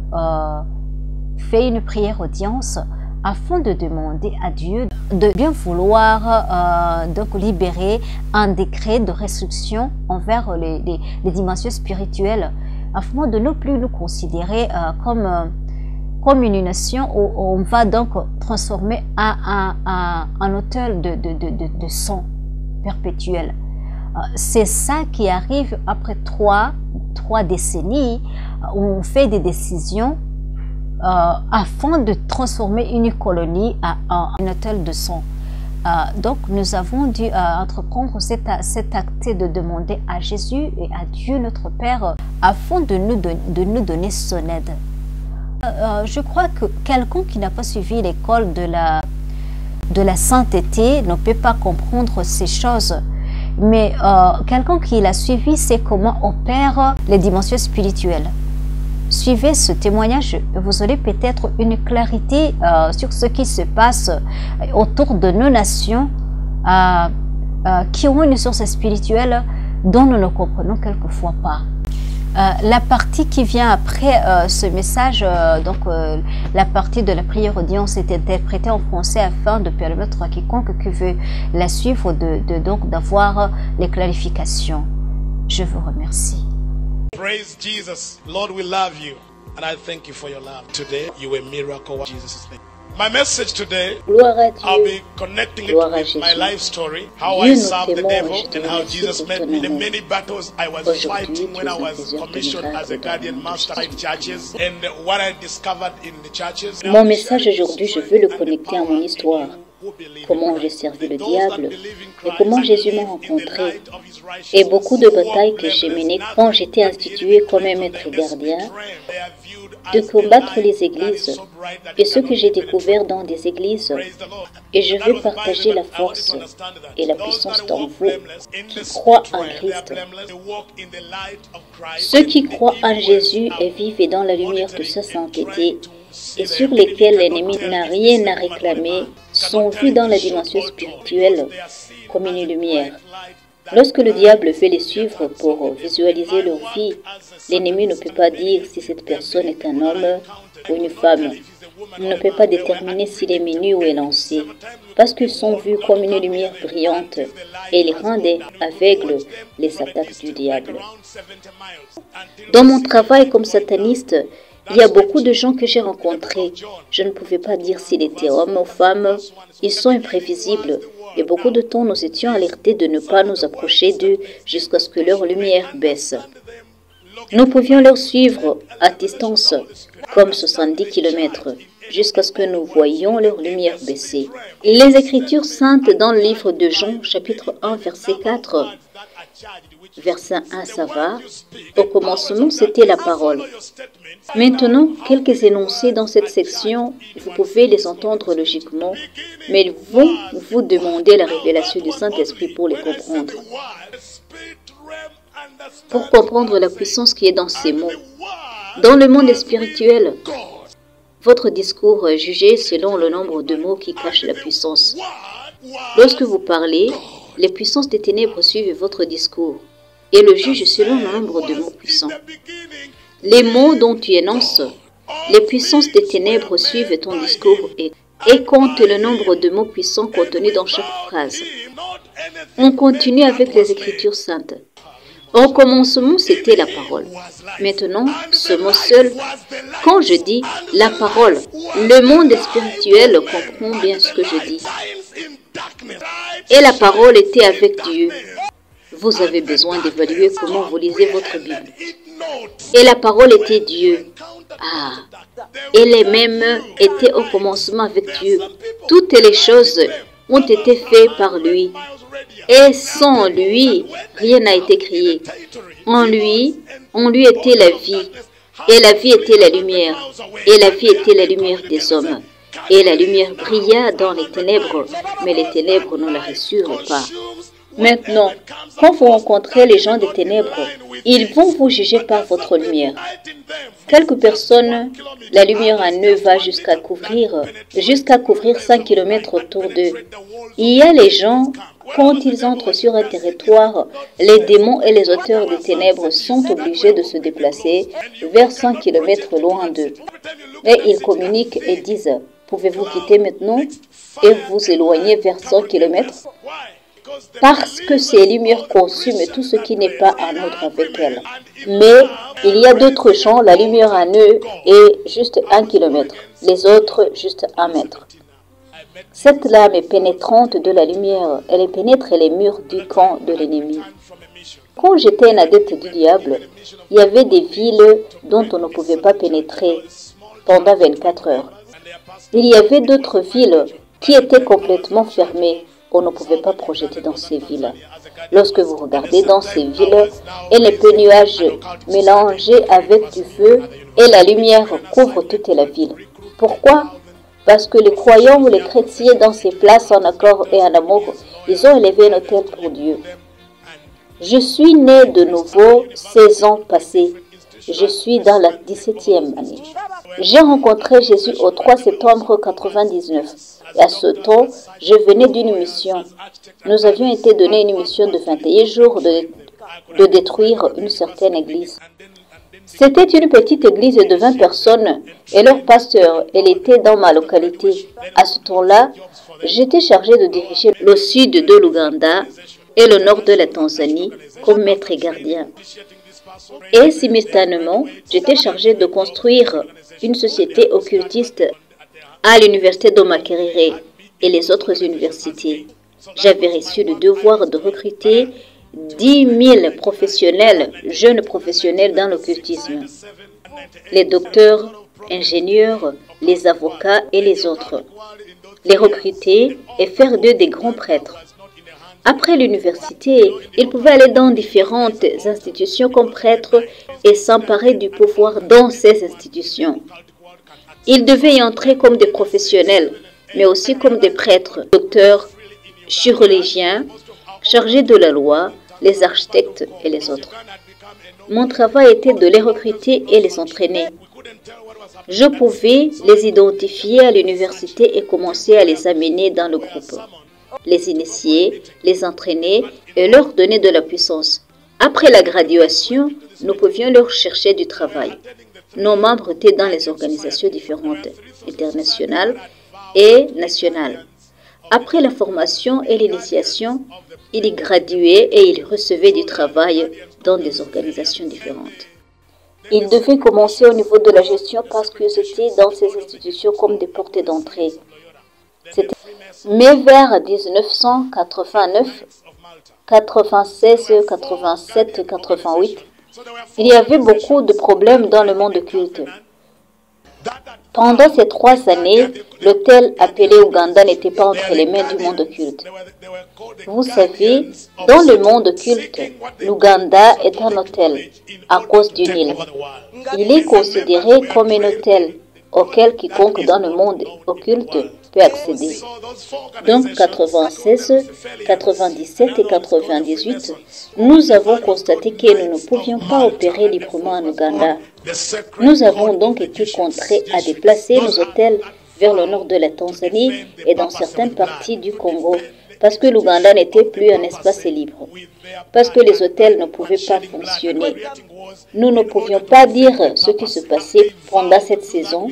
fait une prière audience afin de demander à Dieu de bien vouloir donc libérer un décret de restriction envers les dimensions spirituelles, afin de ne plus nous considérer comme une nation où on va donc transformer un autel de sang perpétuel. C'est ça qui arrive après trois décennies où on fait des décisions afin de transformer une colonie en un hôtel de sang. Donc nous avons dû entreprendre cet acte de demander à Jésus et à Dieu notre Père afin de nous donner son aide. Je crois que quelqu'un qui n'a pas suivi l'école de la sainteté ne peut pas comprendre ces choses. Mais quelqu'un qui l'a suivi sait comment opèrent les dimensions spirituelles. Suivez ce témoignage, vous aurez peut-être une clarité sur ce qui se passe autour de nos nations qui ont une source spirituelle dont nous ne comprenons quelquefois pas. La partie qui vient après ce message, la partie de la prière audience est interprétée en français afin de permettre à quiconque qui veut la suivre d'avoir les clarifications. Je vous remercie. Praise Jesus. Lord, we love you. And I thank you for your love. Today, you are a miracle in Jesus' name. My message today, I'll be connecting it with my life story, how I served the devil and how Jesus met me, the many battles I was fighting when I was commissioned as a guardian master by churches and what I discovered in the churches. Mon message aujourd'hui, je veux le connecter à mon histoire. Comment j'ai servi le diable et comment Jésus m'a rencontré, et beaucoup de batailles que j'ai menées quand j'étais institué comme un maître gardien de combattre les églises et ce que j'ai découvert dans des églises, et je veux partager la force et la puissance dans vous qui croient en Christ. Ceux qui croient en Jésus et vivent dans la lumière de sa sainteté et sur lesquels l'ennemi n'a rien à réclamer sont vus dans la dimension spirituelle comme une lumière. Lorsque le diable veut les suivre pour visualiser leur vie, l'ennemi ne peut pas dire si cette personne est un homme ou une femme. Il ne peut pas déterminer s'il est menu ou élancé, parce qu'ils sont vus comme une lumière brillante et ils rendent aveugles les attaques du diable. Dans mon travail comme sataniste, il y a beaucoup de gens que j'ai rencontrés. Je ne pouvais pas dire s'ils étaient hommes ou femmes. Ils sont imprévisibles. Et beaucoup de temps, nous étions alertés de ne pas nous approcher d'eux jusqu'à ce que leur lumière baisse. Nous pouvions leur suivre à distance, comme 70 km, jusqu'à ce que nous voyions leur lumière baisser. Les Écritures saintes dans le livre de Jean, chapitre 1, verset 4, verset 1, ça va. Au commencement, c'était la parole. Maintenant, quelques énoncés dans cette section, vous pouvez les entendre logiquement, mais ils vont vous demander la révélation du Saint-Esprit pour les comprendre. Pour comprendre la puissance qui est dans ces mots. Dans le monde spirituel, votre discours est jugé selon le nombre de mots qui cachent la puissance. Lorsque vous parlez, les puissances des ténèbres suivent votre discours et le jugent selon le nombre de mots puissants. Les mots dont tu énonces, les puissances des ténèbres suivent ton discours et comptent le nombre de mots puissants contenus dans chaque phrase. On continue avec les Écritures saintes. Au commencement, c'était la parole. Maintenant, ce mot seul, quand je dis la parole, le monde spirituel comprend bien ce que je dis. Et la parole était avec Dieu. Vous avez besoin d'évaluer comment vous lisez votre Bible. Et la parole était Dieu. Et les mêmes étaient au commencement avec Dieu. Toutes les choses ont été faites par lui. Et sans lui, rien n'a été créé. En lui était la vie. Et la vie était la lumière. Et la vie était la lumière des hommes. Et la lumière brilla dans les ténèbres, mais les ténèbres ne la reçurent pas. Maintenant, quand vous rencontrez les gens des ténèbres, ils vont vous juger par votre lumière. Quelques personnes, la lumière en eux va jusqu'à couvrir 5 km autour d'eux. Il y a les gens, quand ils entrent sur un territoire, les démons et les auteurs des ténèbres sont obligés de se déplacer vers 100 km loin d'eux. Et ils communiquent et disent, pouvez-vous quitter maintenant et vous éloigner vers 100 km? Parce que ces lumières consument tout ce qui n'est pas en ordre avec elles. Mais il y a d'autres gens, la lumière en eux est juste 1 km, les autres juste 1 mètre. Cette lame est pénétrante de la lumière, elle pénètre les murs du camp de l'ennemi. Quand j'étais un adepte du diable, il y avait des villes dont on ne pouvait pas pénétrer pendant 24 heures. Il y avait d'autres villes qui étaient complètement fermées. On ne pouvait pas projeter dans ces villes. Lorsque vous regardez dans ces villes, et les peu nuages mélangés avec du feu et la lumière couvrent toute la ville. Pourquoi? Parce que les croyants ou les chrétiens dans ces places en accord et en amour, ils ont élevé un autel pour Dieu. Je suis né de nouveau 16 ans passés. Je suis dans la 17e année. J'ai rencontré Jésus au 3 septembre 1999. Et à ce temps, je venais d'une mission. Nous avions été donnés une mission de 21 jours de détruire une certaine église. C'était une petite église de 20 personnes et leur pasteur, elle était dans ma localité. À ce temps-là, j'étais chargé de diriger le sud de l'Ouganda et le nord de la Tanzanie comme maître et gardien. Et simultanément, j'étais chargé de construire une société occultiste à l'université de Makerere et les autres universités. J'avais reçu le devoir de recruter 10 000 professionnels, jeunes professionnels dans l'occultisme. Les docteurs, ingénieurs, les avocats et les autres. Les recruter et faire d'eux des grands prêtres. Après l'université, il pouvait aller dans différentes institutions comme prêtre et s'emparer du pouvoir dans ces institutions. Ils devaient y entrer comme des professionnels, mais aussi comme des prêtres, docteurs, chirurgiens, chargés de la loi, les architectes et les autres. Mon travail était de les recruter et les entraîner. Je pouvais les identifier à l'université et commencer à les amener dans le groupe, les initier, les entraîner et leur donner de la puissance. Après la graduation, nous pouvions leur chercher du travail. Nos membres étaient dans les organisations différentes, internationales et nationales. Après la formation et l'initiation, ils graduaient et ils recevaient du travail dans des organisations différentes. Ils devaient commencer au niveau de la gestion parce qu'ils étaient dans ces institutions comme des portes d'entrée. Mais vers 1989, 96, 87, 88, il y avait beaucoup de problèmes dans le monde culte. Pendant ces 3 années, l'hôtel appelé Ouganda n'était pas entre les mains du monde culte. Vous savez, dans le monde culte, l'Ouganda est un hôtel à cause du Nil. Il est considéré comme un hôtel auquel quiconque dans le monde occulte peut accéder. Donc 96, 97 et 98, nous avons constaté que nous ne pouvions pas opérer librement en Ouganda. Nous avons donc été contraints à déplacer nos hôtels vers le nord de la Tanzanie et dans certaines parties du Congo, parce que l'Ouganda n'était plus un espace libre, parce que les hôtels ne pouvaient pas fonctionner. Nous ne pouvions pas dire ce qui se passait pendant cette saison.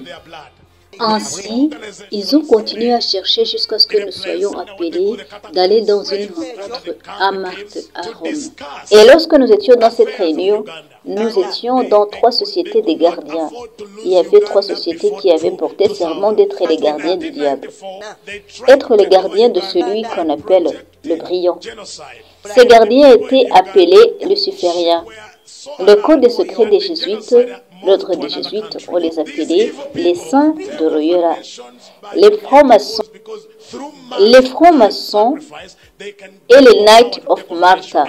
Ainsi, ils ont continué à chercher jusqu'à ce que nous soyons appelés d'aller dans une rencontre à Marthe, à Rome. Et lorsque nous étions dans cette réunion, nous étions dans 3 sociétés des gardiens. Il y avait 3 sociétés qui avaient porté serment d'être les gardiens du diable. Être les gardiens de celui qu'on appelle le brillant. Ces gardiens étaient appelés lucifériens. Le code des secrets des jésuites, l'ordre des jésuites, on les appelait les saints de Royera. Les francs-maçons et les Knights of Malta.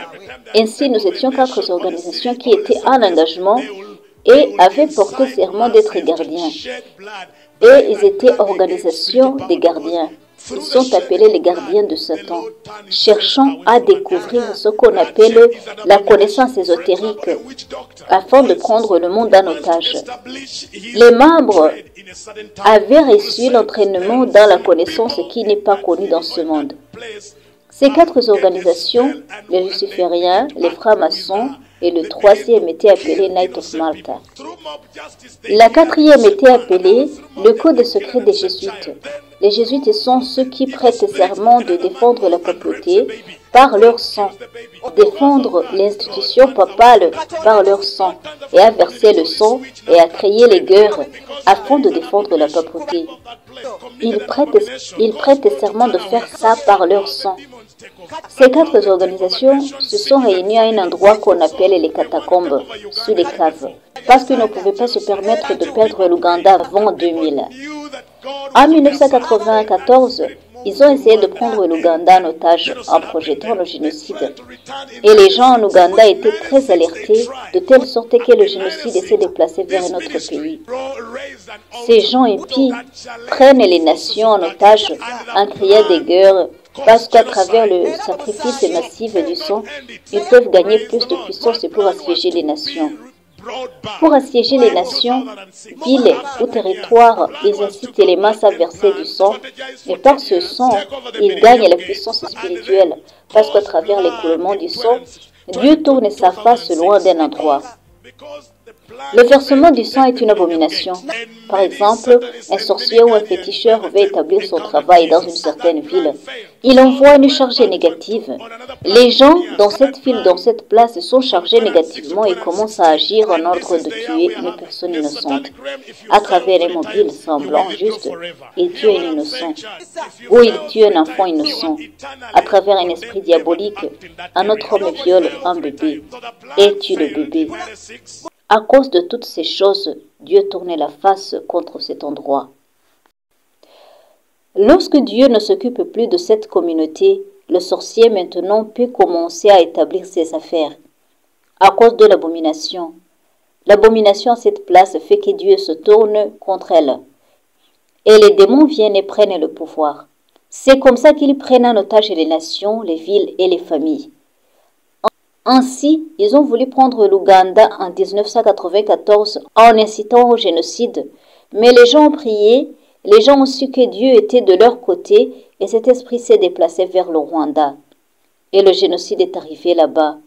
Ainsi, nous étions 4 organisations qui étaient en engagement et avaient porté serment d'être gardiens. Et ils étaient organisations des gardiens. Ils sont appelés les gardiens de Satan, cherchant à découvrir ce qu'on appelle la connaissance ésotérique, afin de prendre le monde en otage. Les membres avaient reçu l'entraînement dans la connaissance qui n'est pas connue dans ce monde. Ces 4 organisations, les lucifériens, les francs-maçons et le 3e était appelé Knight of Malta. La 4e était appelée le code secret des jésuites. Les jésuites sont ceux qui prêtent serment de défendre la papauté par leur sang, défendre l'institution papale par leur sang, et à verser le sang et à créer les guerres afin de défendre la papauté. Ils prêtent serment de faire ça par leur sang. Ces 4 organisations se sont réunies à un endroit qu'on appelle les catacombes, sous les caves, parce qu'ils ne pouvaient pas se permettre de perdre l'Ouganda avant 2000. En 1994, ils ont essayé de prendre l'Ouganda en otage en projetant le génocide. Et les gens en Ouganda étaient très alertés, de telle sorte que le génocide s'est déplacé vers notre pays. Ces gens impies prennent les nations en otage en créant des guerres, parce qu'à travers le sacrifice massif du sang, ils peuvent gagner plus de puissance pour assiéger les nations. Pour assiéger les nations, villes ou territoires, ils incitent les masses à verser du sang, et par ce sang, ils gagnent la puissance spirituelle, parce qu'à travers l'écoulement du sang, Dieu tourne sa face loin d'un endroit. Le versement du sang est une abomination. Par exemple, un sorcier ou un féticheur veut établir son travail dans une certaine ville. Il envoie une charge négative. Les gens dans cette ville, dans cette place, sont chargés négativement et commencent à agir en ordre de tuer une personne innocente. À travers un mobile semblant juste, il tue un innocent. Ou il tue un enfant innocent. À travers un esprit diabolique, un autre homme viole un bébé et tue le bébé. À cause de toutes ces choses, Dieu tournait la face contre cet endroit. Lorsque Dieu ne s'occupe plus de cette communauté, le sorcier maintenant peut commencer à établir ses affaires à cause de l'abomination. L'abomination à cette place fait que Dieu se tourne contre elle. Et les démons viennent et prennent le pouvoir. C'est comme ça qu'ils prennent en otage les nations, les villes et les familles. Ainsi, ils ont voulu prendre l'Ouganda en 1994 en incitant au génocide. Mais les gens ont prié, les gens ont su que Dieu était de leur côté et cet esprit s'est déplacé vers le Rwanda. Et le génocide est arrivé là-bas.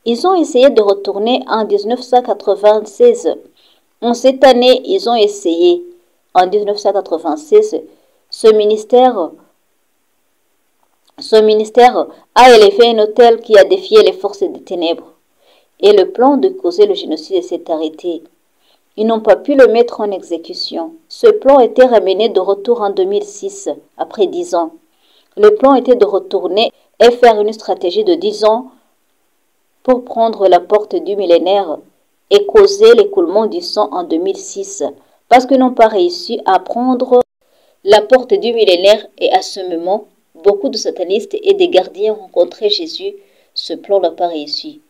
Ils ont essayé de retourner en 1996. En cette année, ils ont essayé. En 1996, ce ministère a élevé un hôtel qui a défié les forces des ténèbres. Et le plan de causer le génocide s'est arrêté. Ils n'ont pas pu le mettre en exécution. Ce plan était ramené de retour en 2006, après 10 ans. Le plan était de retourner et faire une stratégie de 10 ans pour prendre la porte du millénaire et causer l'écoulement du sang en 2006, parce qu'ils n'ont pas réussi à prendre la porte du millénaire et à ce moment, beaucoup de satanistes et des gardiens ont rencontré Jésus. Ce plan n'a pas réussi.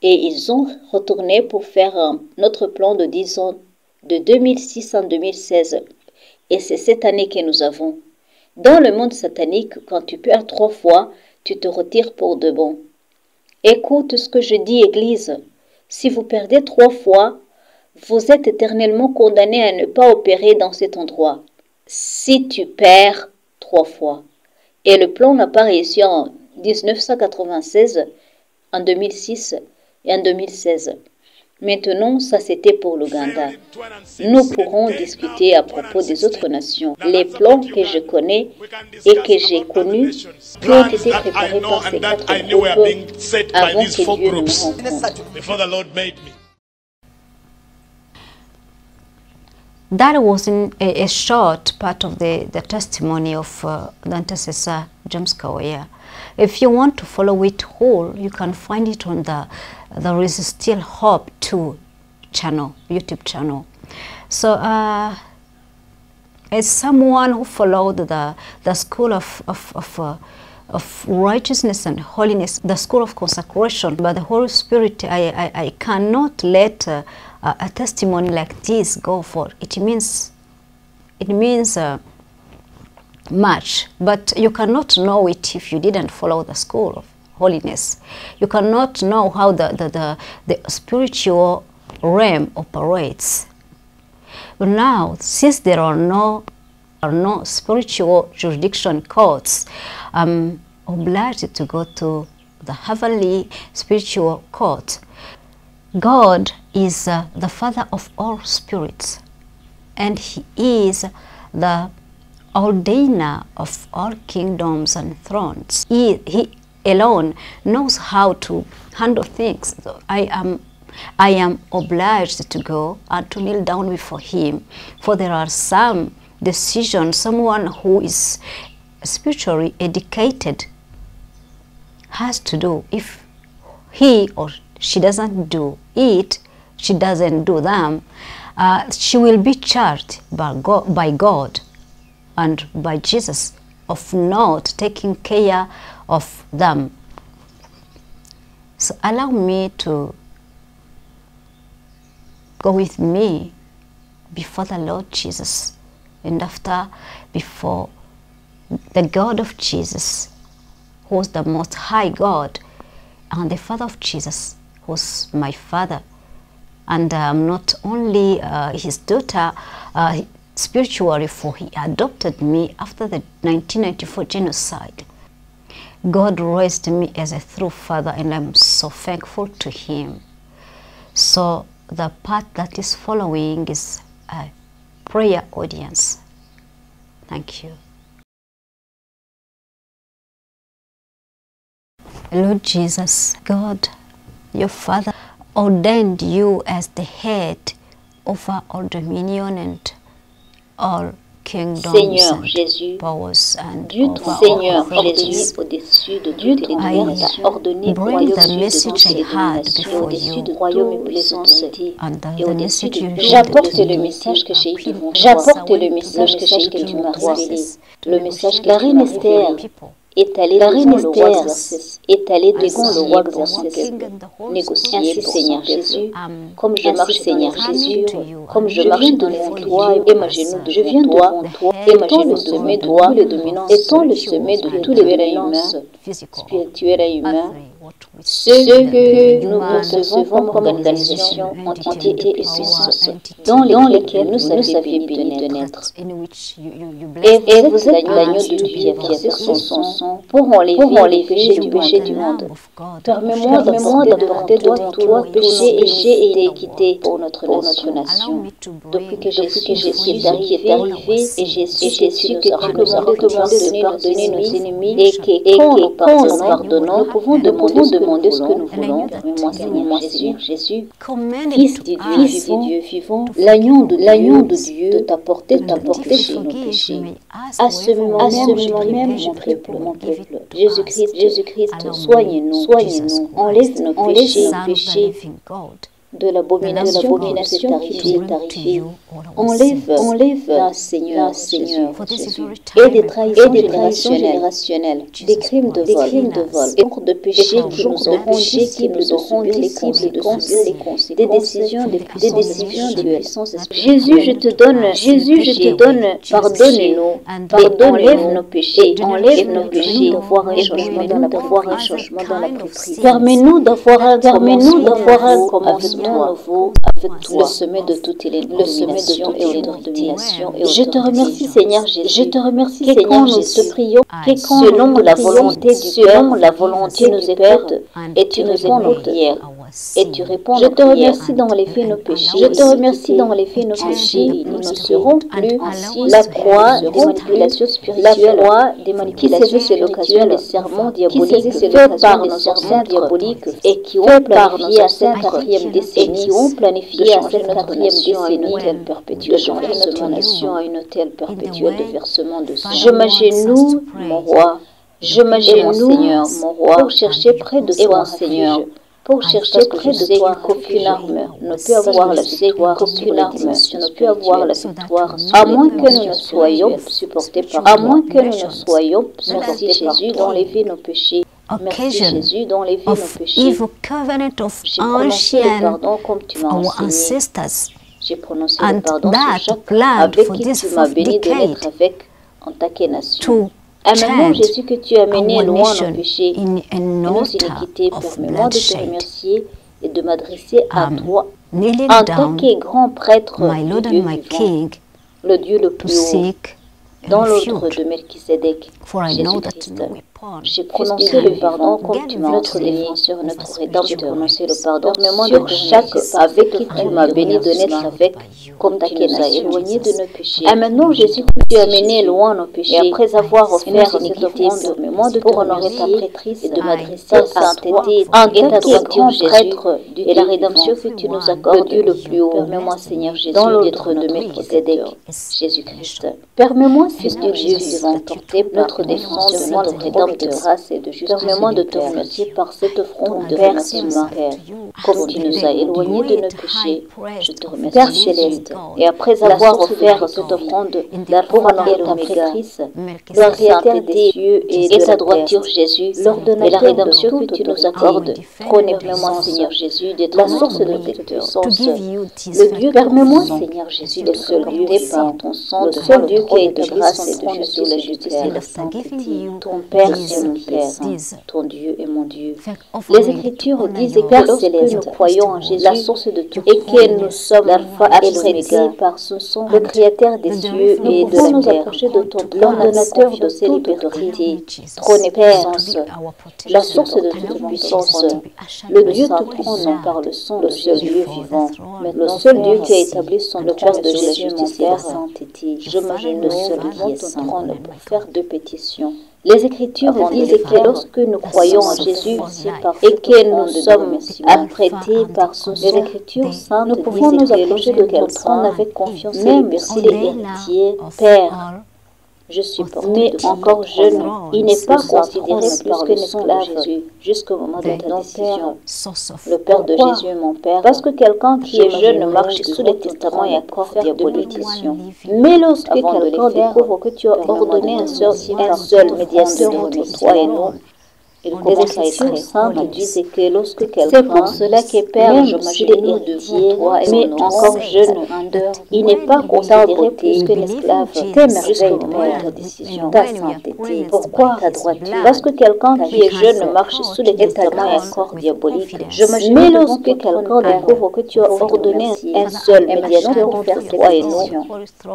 Et ils ont retourné pour faire un autre plan de 10 ans, de 2006 en 2016. Et c'est cette année que nous avons. Dans le monde satanique, quand tu perds 3 fois, tu te retires pour de bon. Écoute ce que je dis, Église. Si vous perdez 3 fois, vous êtes éternellement condamné à ne pas opérer dans cet endroit. Si tu perds 3 fois. Et le plan n'a pas réussi en 1996, en 2006 et en 2016. Maintenant, ça c'était pour l'Ouganda. Nous pourrons discuter à propos des autres nations. Les plans que je connais et que j'ai connus, qui ont été préparés par ces 4 groupes avant que Dieu nous rencontre. That was a short part of the testimony of the intercessor James Kawaya. If you want to follow it whole, you can find it on the There Is Still Hope 2 channel, YouTube channel. So as someone who followed the school of righteousness and holiness, the school of consecration by the Holy Spirit, I cannot let a testimony like this go for. It means much, but you cannot know it if you didn't follow the school of holiness. You cannot know how the spiritual realm operates. But now, since there are no spiritual jurisdiction courts, I'm obliged to go to the heavenly spiritual court. God is the Father of all spirits, and He is the ordainer of all kingdoms and thrones. He alone knows how to handle things. So I am obliged to go and to kneel down before Him, for there are some decisions someone who is spiritually educated has to do. If he or she doesn't do it, she doesn't do them, she will be charged by God and by Jesus of not taking care of them. So allow me to go with me before the Lord Jesus, and after before the God of Jesus, who is the Most High God, and the Father of Jesus, who's my Father. And I'm not only His daughter spiritually, for He adopted me after the 1994 genocide. God raised me as a true father, and I'm so thankful to Him. So the part that is following is a prayer audience. Thank you. Lord Jesus, God, your Father, ordained you as the head over all dominion and all kingdoms Seigneur and Jésus, powers and Dieu over ton all Seigneur authorities. Jésus, au-dessus de toutes les douleurs, t'a ordonné bring the royaume message I had au-dessus before au-dessus de you, royaume et puissance. and Et the au-dessus message de you tout, read j'apporte to le me. message que j'ai eu devant toi. J'apporte J'apporte le message que tu m'as révélé. Le message que La tu reine m'as Esther révélé étalé devant le roi Xerxès, étalé devant le roi Xerxès, négocier pour Seigneur Jésus, comme je marche Seigneur Jésus, comme je marche devant toi et mes genoux devant toi, étant le sommet de tous les dominances, étant le sommet de tous les dominances spirituelles et humaines, ce que nous recevons comme organisation, entité et puissance, dans lesquelles nous avions béni de naître. Et vous êtes l'agneau de Dieu qui a versé son sang pour enlever les péchés du monde. Permets-moi d'apporter devant toi péché et équité pour notre nation. Depuis que Jésus est arrivé et j'ai su que tu nous as demandé de pardonner nos ennemis et que quand nous pardonnons, nous pouvons demander ce que nous voulons. Permets-moi, Seigneur Jésus, Fils du Dieu vivant, l'agneau de Dieu, de t'apporter chez nos péchés. À ce moment même, mon peuple, Jésus-Christ, soigne-nous, enlève nos péchés de l'abomination qui est arrivée. Enlève, Seigneur Jésus, et des trahisons générationnelles, des crimes de vol, et de péchés qui nous auront les conséquences, des décisions de puissance. Jésus, je te donne, pardonne-nous, enlève nos péchés, d'avoir un changement dans la prière. Permets-nous d'avoir un commencement nouveau avec toi, le sommet de toute l'illumination et l'autorité. Je te remercie, Seigneur Jésus. Que quand nous te prions, selon la volonté du Père, et tu nous réponds nos prières. Je te remercie d'enlever nos péchés. Nous ne serons plus la proie des manipulations spirituelles, qui saisissent l'occasion des serments diaboliques faits par nos ancêtres diaboliques et qui ont planifié à cette quatrième décennie de changer notre nation à une telle perpétuelle de versement de sang. Je m'agenouille, mon roi, Seigneur, mon roi, pour chercher près de toi, Seigneur. Pour chercher près de toi qu'aucune arme ne peut avoir la victoire, à moins que nous ne soyons supportés par toi. Merci Jésus d'enlever nos péchés. Merci Jésus d'enlever nos péchés. J'ai prononcé le pardon comme tu m'as enseigné. J'ai prononcé le pardon sur chaque avec qui tu m'as béni de l'être avec en ta nation. Aimons Jésus que tu as mené loin nos péchés et nos iniquités. Permets-moi de te remercier et de m'adresser à toi en tant que grand prêtre du Dieu vivant, le Dieu le plus haut, dans l'ordre de Melchisédek, Jésus-Christ. J'ai prononcé le pardon comme tu m'as enseigné, notre rédempteur. J'ai prononcé le pardon sur chaque avec qui tu m'as béni de naître avec, comme tu nous as éloignés de nos péchés. Et maintenant, Jésus, tu as mené loin nos péchés. Et après avoir offert cette offrande, permets-moi de pour honorer ta prêtrise et de m'adresser à sainteté en tant que grand prêtre et la rédemption que tu nous accordes, Dieu le plus haut. Permets-moi, Seigneur Jésus, dans l'ordre de Melchisédek, Jésus-Christ. Permets-moi, Fils du Dieu vivant, notre défense, notre rédempteur, de grâce et de justice. Permets-moi de te remercier par cette offrande de remerciement, Père. Comme tu nous as éloignés de nos péchés, je te remercie, Père céleste. Et après avoir offert cette offrande pour honorer ta prêtrise, la sainteté des cieux et ta droiture, Jésus, et la rédemption que tu nous accordes, prône-moi, Seigneur Jésus, d'être la source de tes puissances. Le Dieu, permets-moi, Seigneur Jésus, le seul Dieu par ton sang, le seul Dieu qui a été grâce et de justice et de sainteté. Ton Père, c'est mon Père, ton Dieu est mon Dieu. Les Écritures disent que lorsque nous croyons en Jésus, la source de tout, et que nous sommes l'alpha et l'oméga par son sang, le Créateur des cieux et de la terre, nous approcher de ton l'ordonnateur de ces libertés, trône et puissance, la source de toute puissance, le Dieu tout-puissant par le sang, le seul Dieu vivant, le seul Dieu qui a établi son trône de Jésus, mon Père, sainteté. Je m'agenouille le seul qui est saint pour faire deux pétitions. Les Écritures disent que lorsque nous croyons en Jésus et que nous sommes apprêtés par son sang, les Écritures saintes, nous pouvons nous approcher de ton trône avec confiance, même s'il est héritier, Père. Je suis porté encore jeune. Il n'est pas considéré plus qu'un esclave jusqu'au moment de ta décision. Le Père de Jésus est mon Père. Parce que quelqu'un qui est jeune marche sous les testaments et accords diaboliques. Mais lorsque quelqu'un découvre que tu as ordonné un seul médiateur entre toi et nous, les Écritures saintes disent que lorsque quelqu'un, c'est pour cela que Père, je m'agenouille devant toi, mais encore jeune, il n'est pas considéré plus que l'esclave. Jusqu'au moment de ta décision, ta sainteté. Pourquoi ta droiture? Parce que quelqu'un qui est jeune marche sous les testaments et accords diaboliques. Mais lorsque quelqu'un découvre que tu as ordonné un seul médiateur entre toi et nous,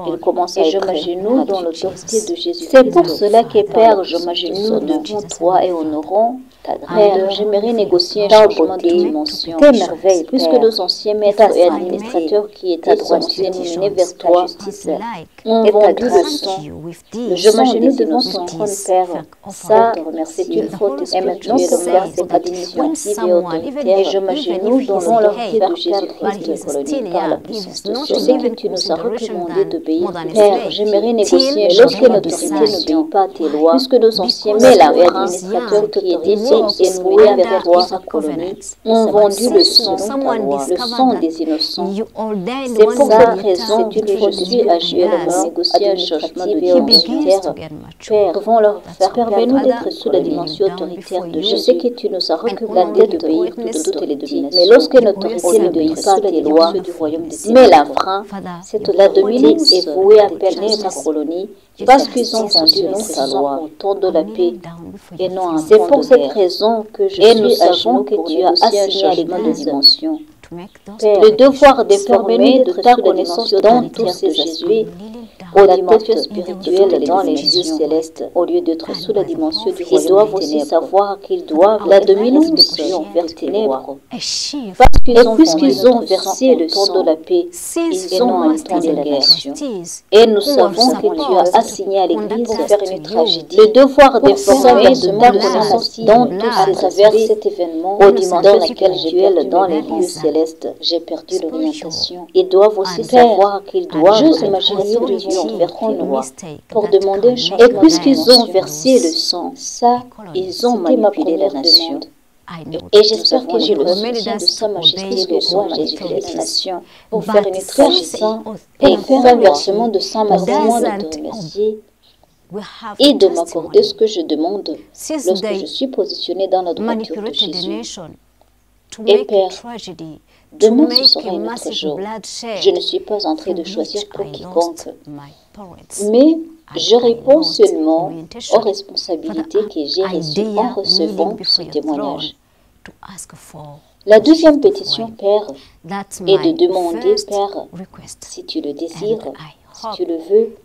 il commence à être m'agenouille dans l'autorité de Jésus. C'est pour cela que Père, je m'agenouille devant toi et honorons ta grâce. J'aimerais négocier un changement de dimension. Tes merveilles, puisque nos anciens maîtres et administrateurs qui étaient censés nous mener vers toi ont vendu le sang. Je m'agenouille devant ton trône, Père. Ça, c'est une faute. Et maintenant, ce Père, c'est pas d'initiative et autoritaire. Et je m'agenouille devant l'autorité de Jésus-Christ, colonie par la puissance de Dieu. Je sais que tu nous as recommandé d'obéir. Père, j'aimerais négocier un changement de dimension. N'obéit pas à tes lois, puisque nos anciens maîtres et administrateurs qui étaient et nous mener vers toi, sa colonie, ont vendu le sang, le sang des innocents. C'est pour cette raison que je suis actuellement négocier un changement de dimension. Père, devons leur faire permettre-nous d'être sous la dimension autoritaire de Jésus. Je sais que tu nous as recommandé d'obéir toutes les dominations. Mais lorsque l'autorité n'obéit pas à tes lois, mais la frein, la dominer est vouée à perdre sa colonie parce qu'ils ont vendu ta loi au temps de la paix et non en c'est pour cette raison que je suis à genoux que tu as assigné à l'Église le devoir déformé de ta connaissance dans tous ces aspects aux dimensions spirituelles dans les lieux célestes au lieu d'être sous la dimension du royaume. Ils doivent aussi savoir qu'ils doivent la dominance vers tes ténèbres. Et puisqu'ils ont versé le sang de la paix, ils ont un temps de la guerre. Et nous savons que tu as assigné à l'Église de faire une tragédie. Le devoir déformé de ta connaissance dans tous à travers cet événement aux dimensions spirituelles dans les lieux célestes. J'ai perdu l'orientation. Ils doivent aussi savoir qu'ils doivent s'imaginer de Dieu vers ton loi pour demander un changement. Et puisqu'ils ont versé le sang, ils ont manipulé la nation. Et j'espère que j'ai le soutien de Sa Majesté le roi Jésus-Christ la nation pour faire une tragédie, pour faire un versement de sang massivement de te remercier et de m'accorder ce que je demande lorsque je suis positionné dans la droiture de Jésus. Et Père, demain ce sera un autre jour. Je ne suis pas en train de choisir pour quiconque, mais je réponds seulement aux responsabilités que j'ai reçues en recevant ce témoignage. La deuxième pétition, Père, est de demander, Père, si tu le désires, si tu le veux,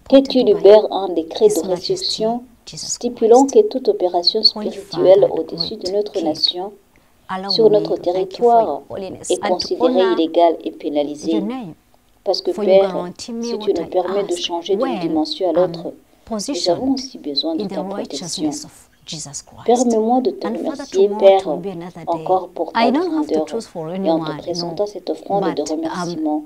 que tu libères un décret de restriction stipulant que toute opération spirituelle au-dessus de notre nation sur notre territoire est considérée illégale et pénalisée. Parce que Père, si tu nous permets de changer d'une dimension à l'autre, nous avons aussi besoin de ta protection. Permets-moi de te remercier, Père, encore pour ta grandeur et en te présentant cette offrande de remerciement.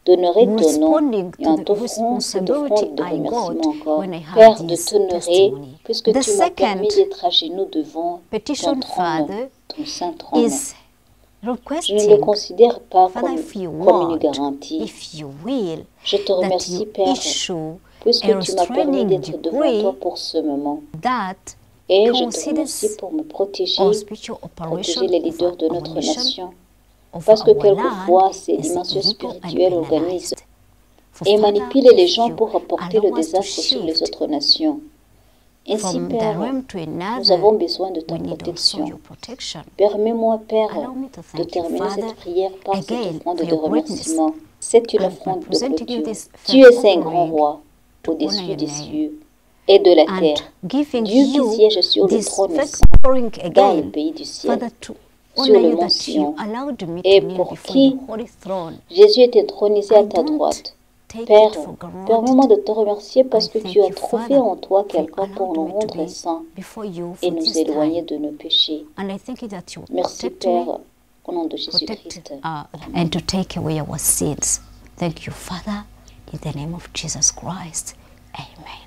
D'honorer ton nom et en t'offrant cette offrande de remerciement encore. Père, de t'honorer, puisque tu m'as permis d'être à genoux devant ton trône, ton saint trône. Je ne le considère pas comme une garantie. Je te remercie, Père, puisque tu m'as permis d'être devant toi pour ce moment. Et je te remercie pour me protéger les leaders de notre nation. Parce que quelquefois, ces dimensions spirituelles organisent et manipulent les gens pour apporter le désastre sur les autres nations. Ainsi, Père, nous avons besoin de ta protection. Permets-moi, Père, de terminer cette prière par cette offrande de remerciement. C'est une offrande de clôture. Tu es un grand roi au-dessus des cieux et de la terre. Dieu qui siège sur le trône dans le pays du ciel, sur le mont Sion, et pour qui Jésus est intronisé à ta droite. Père, permets-moi de te remercier parce que tu as trouvé en toi quelqu'un pour nous rendre saints et nous éloigner de nos péchés. Merci, Père, au nom de Jésus-Christ. And to take away our sins. Thank you, Father, in the name of Jesus Christ. Amen.